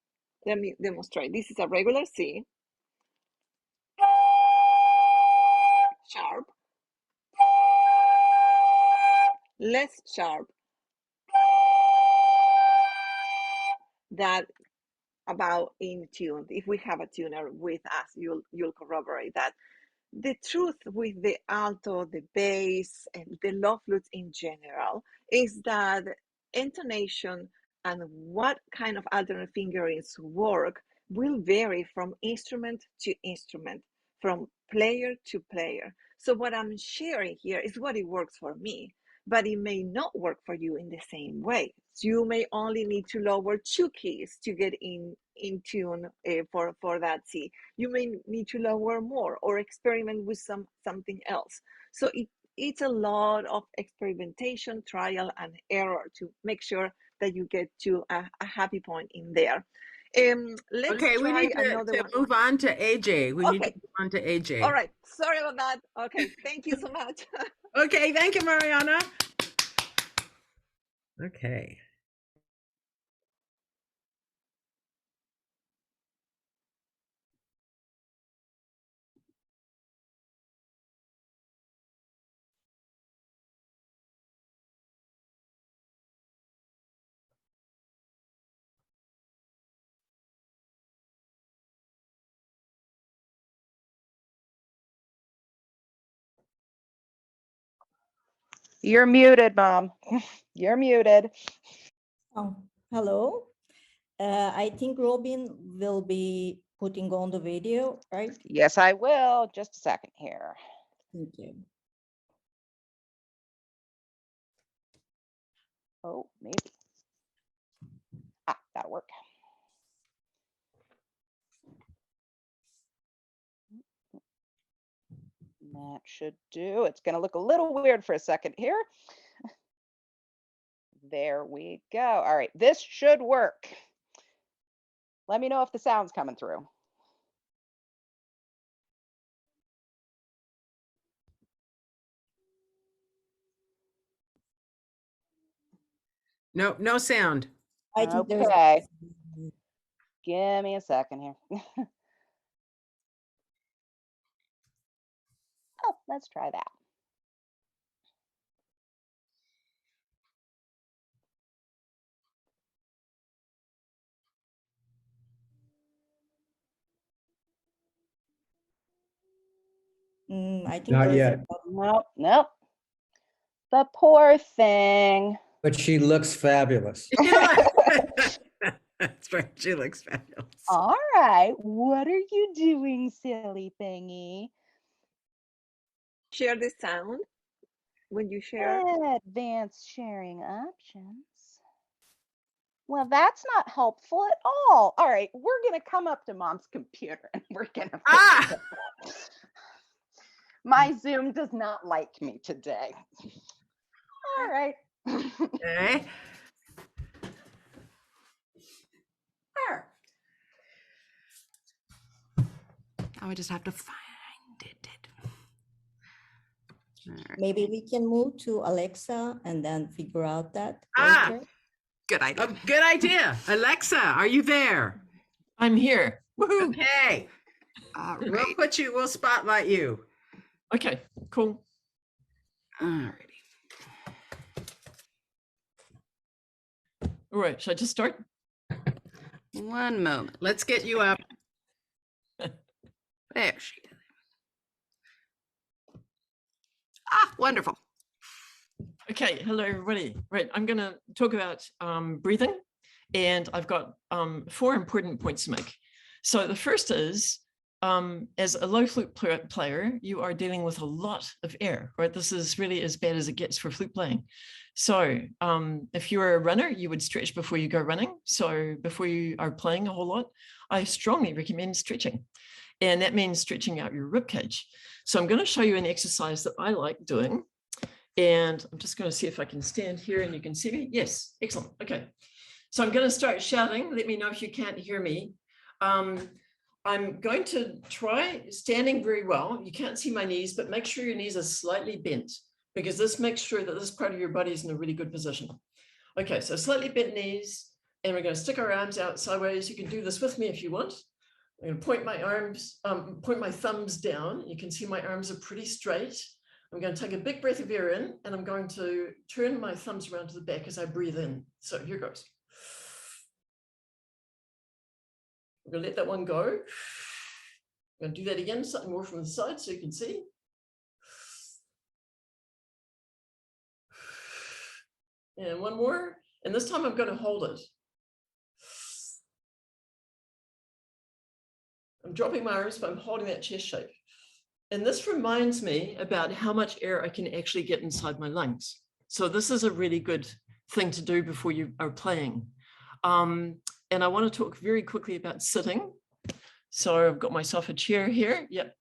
let me demonstrate. This is a regular C, sharp, less sharp, that about in tune. If we have a tuner with us, you'll corroborate that. The truth with the alto, the bass, and the low flutes in general is that intonation and what kind of alternate fingerings work will vary from instrument to instrument, from player to player. So what I'm sharing here is what it works for me. but it may not work for you in the same way. So you may only need to lower 2 keys to get in tune for that C. You may need to lower more or experiment with something else. So it's a lot of experimentation, trial and error to make sure that you get to a happy point in there. Let's Okay, we try need another to one. move on to AJ. We need to Okay. move on to AJ. All right. Sorry about that. Okay. Thank you so much. Okay, thank you, Mariana. Okay. You're muted, Mom. You're muted. Oh, hello. I think Robin will be putting on the video, right? Yes, I will. Just a second here. Thank you. Oh, maybe. That'll work. That should do. It's going to look a little weird for a second here. There we go. All right, this should work. Let me know if the sound's coming through. No, no sound. I think there's Okay. Give me a second here. Oh, let's try that. I think Not there's yet. Nope. The poor thing. But she looks fabulous. That's right. She looks fabulous. All right. What are you doing, silly thingy? Share the sound when you share. Advanced sharing options. Well, that's not helpful at all. All right, we're going to come up to Mom's computer and we're going to fix it. My Zoom does not like me today. All right. Okay. Now I just have to find it. Right. maybe we can move to Alexa and then figure out that later. Good idea. Good idea. Alexa, are you there? I'm here. Woohoo! Okay. We'll spotlight you. Okay, cool. Alrighty. All right, should I just start? One moment. Let's get you up. There she is. Wonderful. Okay, hello everybody. Right, I'm going to talk about breathing, and I've got 4 important points to make. So the first is, as a low flute player, you are dealing with a lot of air, right? This is really as bad as it gets for flute playing. So if you're a runner, you would stretch before you go running. So before you are playing a whole lot, I strongly recommend stretching. And that means stretching out your rib cage. So I'm going to show you an exercise that I like doing. And I'm just going to see if I can stand here and you can see me. Yes, excellent. Okay. So I'm going to start shouting. Let me know if you can't hear me. I'm going to try standing very well. You can't see my knees, but make sure your knees are slightly bent, because this makes sure that this part of your body is in a really good position. Okay, so slightly bent knees, and we're going to stick our arms out sideways. You can do this with me if you want. I'm going to point my arms, point my thumbs down. You can see my arms are pretty straight. I'm going to take a big breath of air in, and I'm going to turn my thumbs around to the back as I breathe in. So here goes. I'm going to let that one go. I'm going to do that again, something more from the side so you can see. And one more. And this time I'm going to hold it. I'm dropping my arms, but I'm holding that chest shape. And this reminds me about how much air I can actually get inside my lungs. So this is a really good thing to do before you are playing. And I want to talk very quickly about sitting. So I've got myself a chair here. Yep.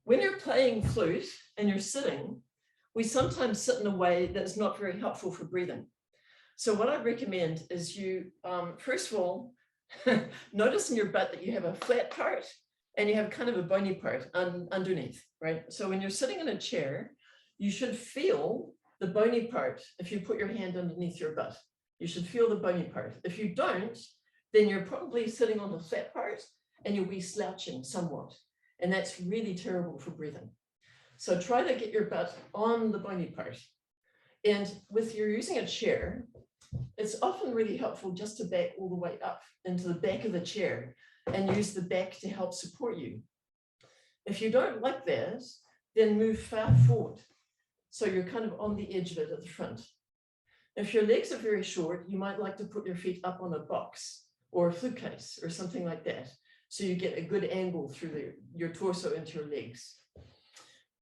When you're playing flute and you're sitting, we sometimes sit in a way that's not very helpful for breathing. So what I recommend is you, first of all, notice in your butt that you have a flat part and you have kind of a bony part underneath, right? So when you're sitting in a chair, you should feel the bony part if you put your hand underneath your butt. You should feel the bony part. If you don't, then you're probably sitting on the flat part and you'll be slouching somewhat. And that's really terrible for breathing. So try to get your butt on the bony part. And with you're using a chair, it's often really helpful just to back all the way up into the back of the chair and use the back to help support you. If you don't like that, then move far forward. So you're kind of on the edge of it at the front. If your legs are very short, you might like to put your feet up on a box or a flute case or something like that. So you get a good angle through your torso into your legs.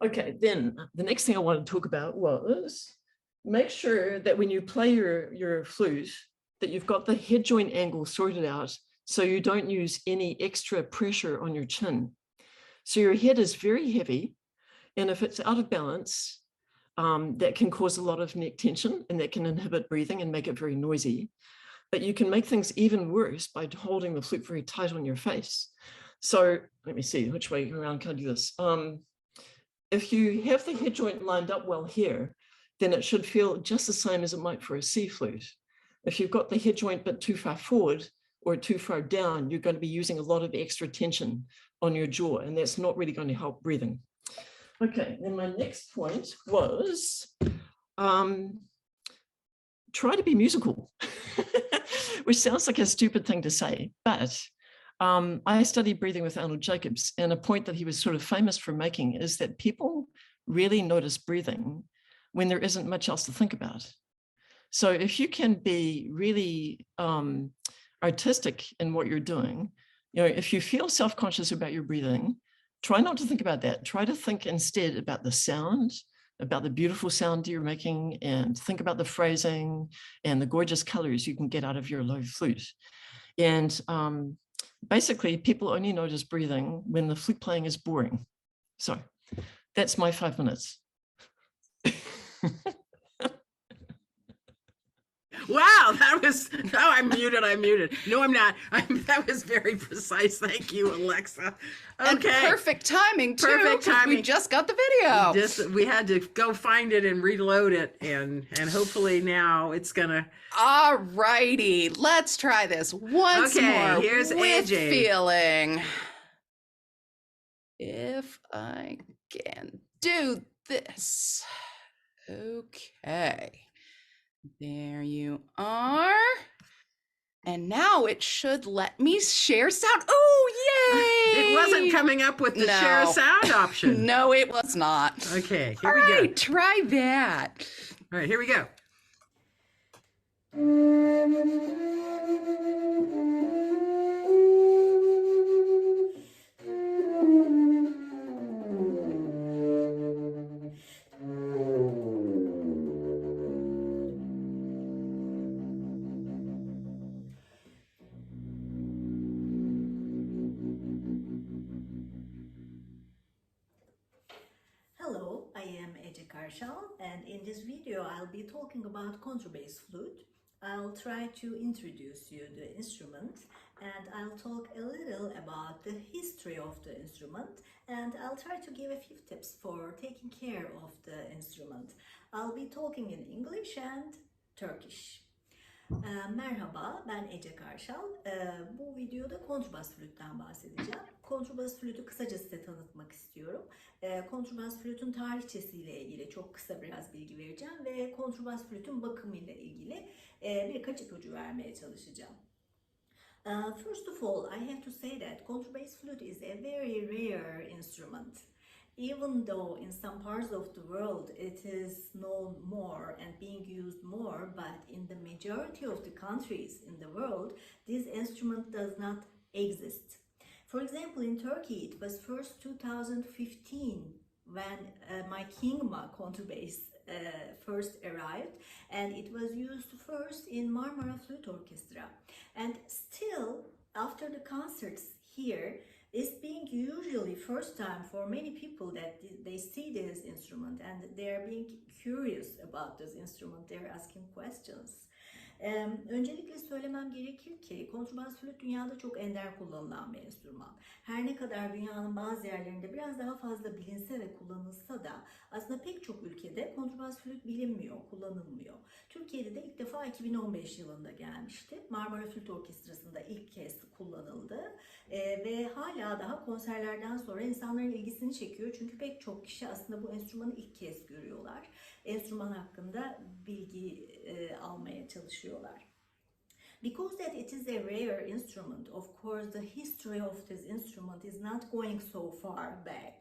Okay, then the next thing I want to talk about was make sure that when you play your flute, that you've got the head joint angle sorted out so you don't use any extra pressure on your chin. So your head is very heavy, and if it's out of balance, that can cause a lot of neck tension and that can inhibit breathing and make it very noisy. But you can make things even worse by holding the flute very tight on your face. So let me see, which way around can I do this? If you have the head joint lined up well here, then it should feel just the same as it might for a C flute. If you've got the head joint but too far forward or too far down, you're going to be using a lot of extra tension on your jaw, and that's not really going to help breathing. Okay, then my next point was try to be musical, which sounds like a stupid thing to say, but I studied breathing with Arnold Jacobs, and a point that he was sort of famous for making is that people really notice breathing when there isn't much else to think about. So if you can be really artistic in what you're doing, you know, if you feel self-conscious about your breathing, try not to think about that. Try to think instead about the sound, about the beautiful sound you're making, and think about the phrasing and the gorgeous colors you can get out of your low flute. And basically, people only notice breathing when the flute playing is boring. So that's my 5 minutes. Wow, that was, oh, I'm muted. No, I'm not. That was very precise. Thank you, Alexa. Okay. And perfect timing, too. Perfect timing. We just got the video. We had to go find it and reload it, and hopefully now it's gonna. All righty, let's try this once more. Here's with AJ. Feeling. If I can do this. Okay. There you are. And now it should let me share sound. Oh, yay! It wasn't coming up with the share sound option. No, it was not. Okay, All here we right, go. try that. All right, here we go. Hello, I am Paige Karsal, and in this video I'll be talking about contrabass flute. I'll try to introduce you the instrument, and I'll talk a little about the history of the instrument, and I'll try to give a few tips for taking care of the instrument. I'll be talking in English and Turkish. Merhaba, ben Ece Karşal. Bu videoda kontrabas flütten bahsedeceğim. Kontrabas flütü kısaca size tanıtmak istiyorum. Kontrabas flütün tarihçesiyle ilgili çok kısa biraz bilgi vereceğim ve kontrabas flütün bakımıyla ilgili birkaç ipucu vermeye çalışacağım. First of all, I have to say that contrabass flute is a very rare instrument. Even though in some parts of the world it is known more and being used more, but in the majority of the countries in the world, this instrument does not exist. For example, in Turkey, it was first 2015 when my Kingma contrabass first arrived, and it was used first in Marmara Flute Orchestra. And still, after the concerts here, it's being usually first time for many people that they see this instrument and they're being curious about this instrument, they're asking questions. Öncelikle söylemem gerekir ki kontrbas flüt dünyada çok ender kullanılan bir enstrüman. Her ne kadar dünyanın bazı yerlerinde biraz daha fazla bilinse ve kullanılsa da aslında pek çok ülkede kontrbas flüt bilinmiyor, kullanılmıyor. Türkiye'de de ilk defa 2015 yılında gelmişti. Marmara Flüt Orkestrası'nda ilk kez kullanıldı ve hala daha konserlerden sonra insanların ilgisini çekiyor. Çünkü pek çok kişi aslında bu enstrümanı ilk kez görüyorlar. Enstrüman hakkında bilgi almaya çalışıyorlar. Because that it is a rare instrument, of course, the history of this instrument is not going so far back.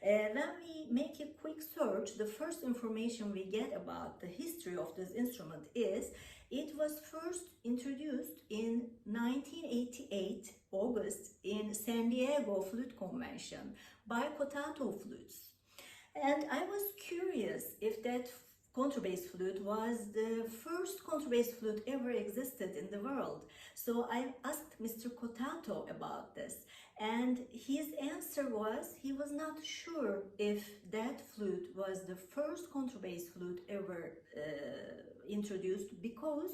When we make a quick search, the first information we get about the history of this instrument is it was first introduced in 1988, August, in San Diego Flute Convention by Kotato Flutes. And I was curious if that contrabass flute was the first contrabass flute ever existed in the world. So I asked Mr. Kotato about this, and his answer was he was not sure if that flute was the first contrabass flute ever introduced, because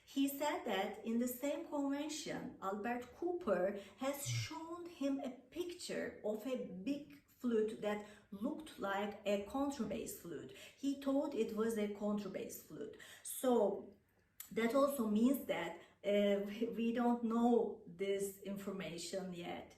he said that in the same convention, Albert Cooper has shown him a picture of a big flute that looked like a contrabass flute. He thought it was a contrabass flute. So that also means that we don't know this information yet.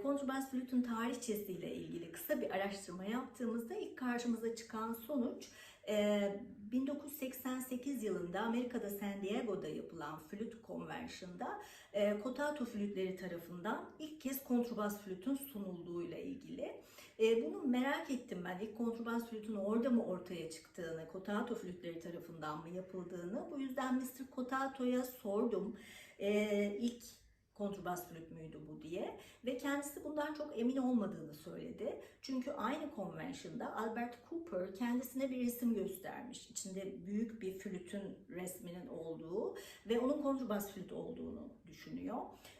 Kontrabas flütün tarihçesiyle ilgili kısa bir araştırma yaptığımızda ilk karşımıza çıkan sonuç 1988 yılında Amerika'da San Diego'da yapılan flüt konvensiyonda Kotato flütleri tarafından ilk kez kontrabas flütün sunulduğuyla ilgili. Bunu merak ettim ben. İlk kontrabas flütün orada mı ortaya çıktığını, Kotato flütleri tarafından mı yapıldığını. Bu yüzden Mr. Kotato'ya sordum. İlk kontrabas flüt müydü bu diye ve kendisi bundan çok emin olmadığını söyledi. Çünkü aynı konvensiyonda Albert Cooper kendisine bir resim göstermiş. İçinde büyük bir flütün resminin olduğu ve onun kontrabas flüt olduğunu düşünüyor.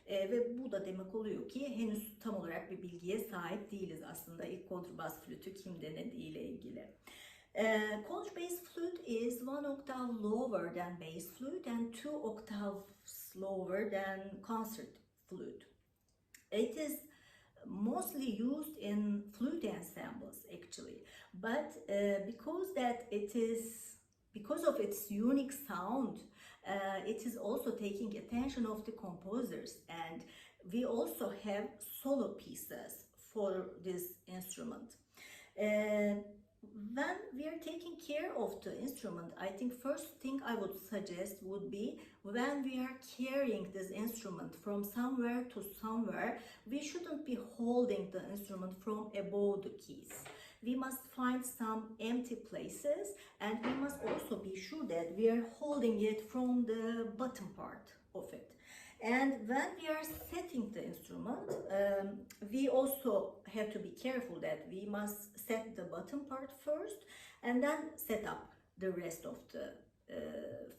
Ve bu da demek oluyor ki henüz tam olarak bir bilgiye sahip değiliz aslında ilk kontrabas flütü kim denediği ile ilgili. Contrabass flute is 1 octave lower than bass flute and 2 octaves lower than concert flute. It is mostly used in flute ensembles actually, but because of its unique sound, it is also taking attention of the composers, and we also have solo pieces for this instrument. When we are taking care of the instrument, I think first thing I would suggest would be when we are carrying this instrument from somewhere to somewhere, we shouldn't be holding the instrument from above the keys. We must find some empty places, and we must also be sure that we are holding it from the bottom part of it. And when we are setting the instrument, we also have to be careful that we must set the bottom part first and then set up the rest of the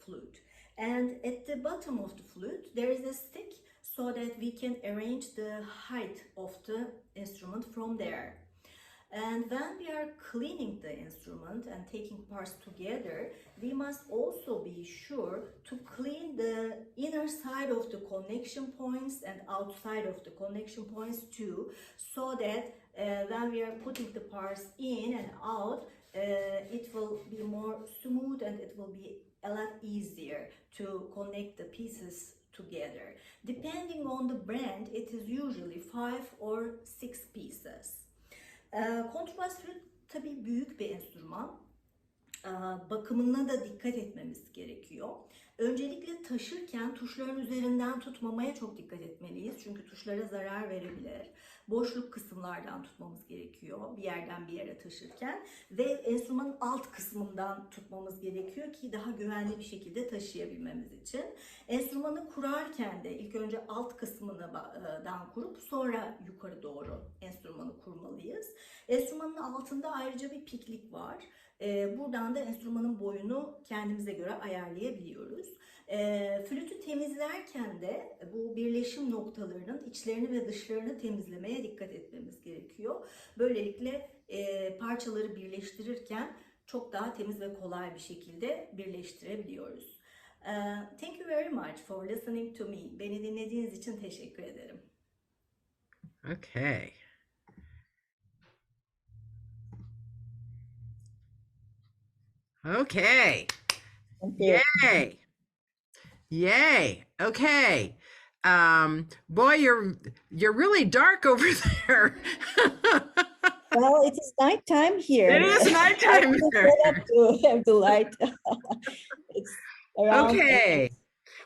flute. And at the bottom of the flute, there is a stick so that we can arrange the height of the instrument from there. And when we are cleaning the instrument and taking parts together, we must also be sure to clean the inner side of the connection points and outside of the connection points too, so that when we are putting the parts in and out, it will be more smooth and it will be a lot easier to connect the pieces together. Depending on the brand, it is usually 5 or 6 pieces. Kontrabas flüt tabii büyük bir enstrüman. Bakımına da dikkat etmemiz gerekiyor. Öncelikle taşırken tuşların üzerinden tutmamaya çok dikkat etmeliyiz. Çünkü tuşlara zarar verebilir. Boşluk kısımlardan tutmamız gerekiyor bir yerden bir yere taşırken. Ve enstrümanın alt kısmından tutmamız gerekiyor ki daha güvenli bir şekilde taşıyabilmemiz için. Enstrümanı kurarken de ilk önce alt kısmından kurup sonra yukarı doğru enstrümanı kurmalıyız. Enstrümanın altında ayrıca bir piklik var. Buradan da enstrümanın boyunu kendimize göre ayarlayabiliyoruz. Flütü temizlerken de bu birleşim noktalarının içlerini ve dışlarını temizlemeye dikkat etmemiz gerekiyor. Böylelikle parçaları birleştirirken çok daha temiz ve kolay bir şekilde birleştirebiliyoruz. Thank you very much for listening to me. Beni dinlediğiniz için teşekkür ederim. Okay. Okay. Yay. Yay. Okay. Boy, you're really dark over there. Well, it is nighttime here. It is nighttime here. To have the light. It's around. Okay.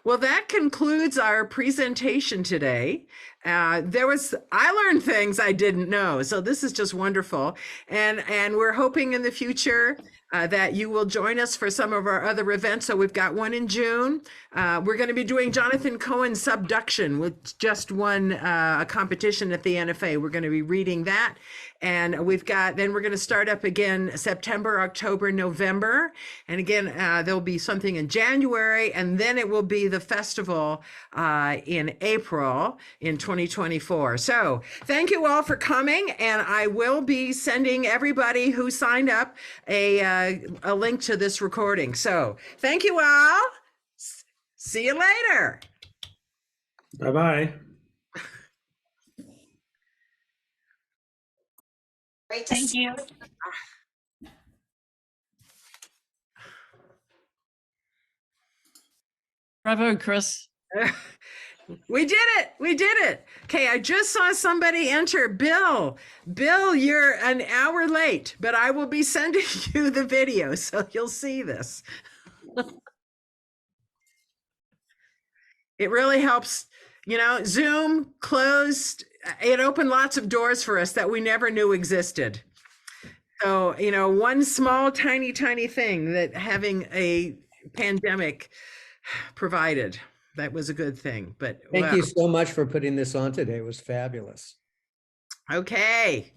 Well, that concludes our presentation today. I learned things I didn't know, so this is just wonderful. And we're hoping in the future that you will join us for some of our other events. So we've got one in June. We're going to be doing Jonathan Cohen's Subduction, which just won a competition at the NFA. We're going to be reading that. And then we're going to start up again September, October, November. And again, there'll be something in January, and then it will be the festival in April in 2024. So thank you all for coming. And I will be sending everybody who signed up a link to this recording. So thank you all. See you later. Bye-bye. Great to see you. Bravo, Chris. We did it. We did it. Okay, I just saw somebody enter. Bill, you're an hour late, but I will be sending you the video, so you'll see this. It really helps. You know, Zoom closed. It opened lots of doors for us that we never knew existed. So, you know, one small, tiny thing that having a pandemic provided, that was a good thing. But Thank you so much for putting this on today. It was fabulous. Okay.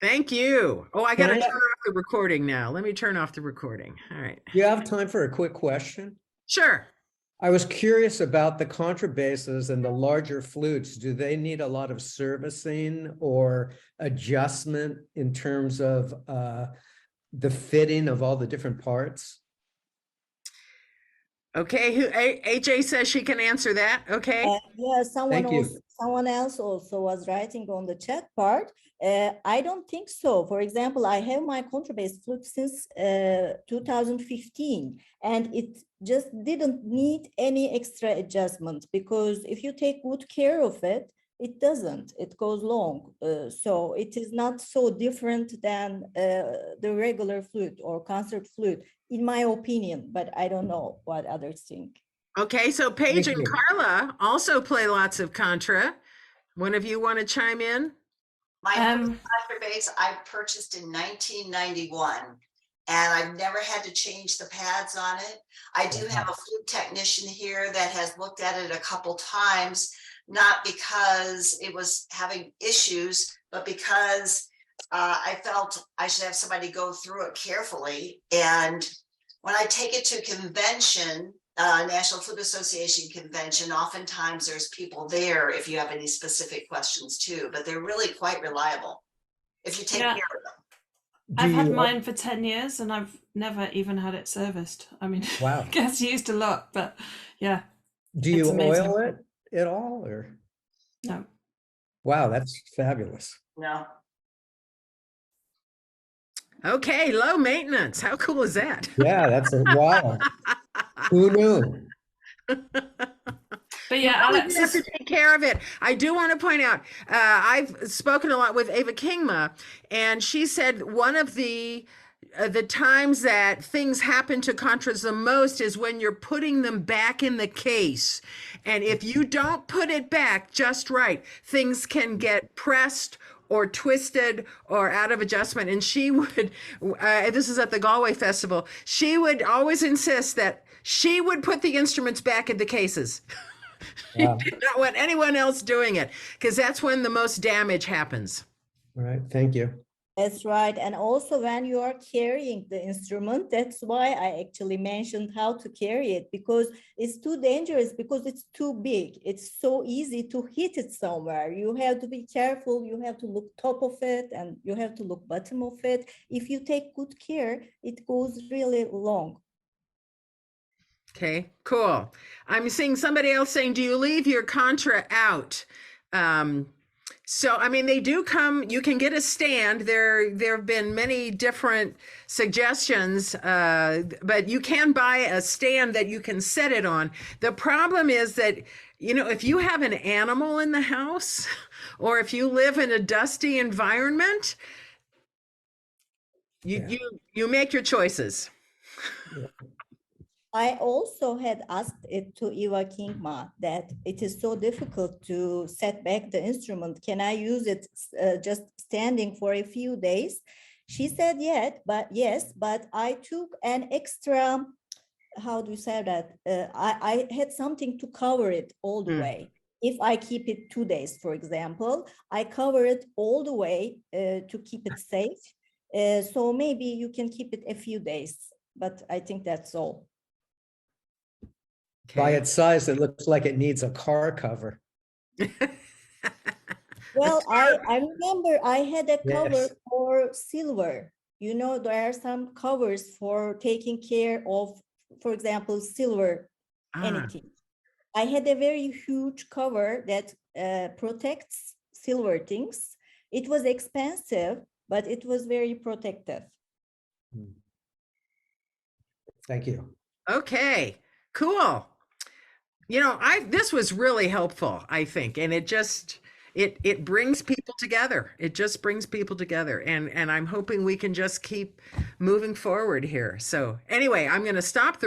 Thank you. Oh, I got to turn off the recording now. Let me turn off the recording. All right. You have time for a quick question? Sure. I was curious about the contrabasses and the larger flutes. Do they need a lot of servicing or adjustment in terms of the fitting of all the different parts? Okay, AJ says she can answer that. Okay. Yeah, someone else also was writing on the chat part. I don't think so. For example, I have my contrabass flute since 2015, and it just didn't need any extra adjustment, because if you take good care of it, it doesn't. It goes long. So it is not so different than the regular flute or concert flute, in my opinion, but I don't know what others think. Okay, so Paige and Carla also play lots of contra. One of you want to chime in? My contrabass I purchased in 1991, and I've never had to change the pads on it. I do have a flute technician here that has looked at it a couple times, not because it was having issues, but because I felt I should have somebody go through it carefully. And when I take it to convention, National Flute Association convention, oftentimes there's people there if you have any specific questions too, but they're really quite reliable if you take care of them. I've had mine for 10 years and I've never even had it serviced. I mean, wow. I guess used a lot, but yeah. Do you oil it at all, or? No. Wow, that's fabulous. No. Okay, low maintenance. How cool is that? Yeah, that's wow. Who knew? But yeah, Alex has to take care of it. I do want to point out, I've spoken a lot with Ava Kingma, and she said one of the the times that things happen to contras the most is when you're putting them back in the case. And if you don't put it back just right, things can get pressed or twisted or out of adjustment. And she would, this is at the Galway Festival, she would always insist that she would put the instruments back in the cases. Wow. She did not want anyone else doing it, because that's when the most damage happens. All right, thank you. That's right. And also when you are carrying the instrument, that's why I actually mentioned how to carry it, because it's too dangerous, because it's too big. It's so easy to hit it somewhere. You have to be careful. You have to look top of it and you have to look bottom of it. If you take good care, it goes really long. Okay, cool. I'm seeing somebody else saying, do you leave your contra out? So, I mean, they do come, you can get a stand. There have been many different suggestions, but you can buy a stand that you can set it on. The problem is that, you know, if you have an animal in the house, or if you live in a dusty environment, you make your choices. Yeah. I also had asked it to Eva Kingma that it is so difficult to set back the instrument. Can I use it just standing for a few days? She said yes, but I took an extra, how do you say that? I had something to cover it all the way. If I keep it 2 days, for example, I cover it all the way to keep it safe. So maybe you can keep it a few days, but I think that's all. By its size, it looks like it needs a car cover. Well, I remember I had a cover Yes. for silver. You know, there are some covers for taking care of, for example, silver anything. I had a very huge cover that protects silver things. It was expensive, but it was very protective. Thank you. Okay, cool. You know, this was really helpful, I think, and it just it brings people together. It just brings people together, and I'm hoping we can just keep moving forward here. So anyway, I'm going to stop the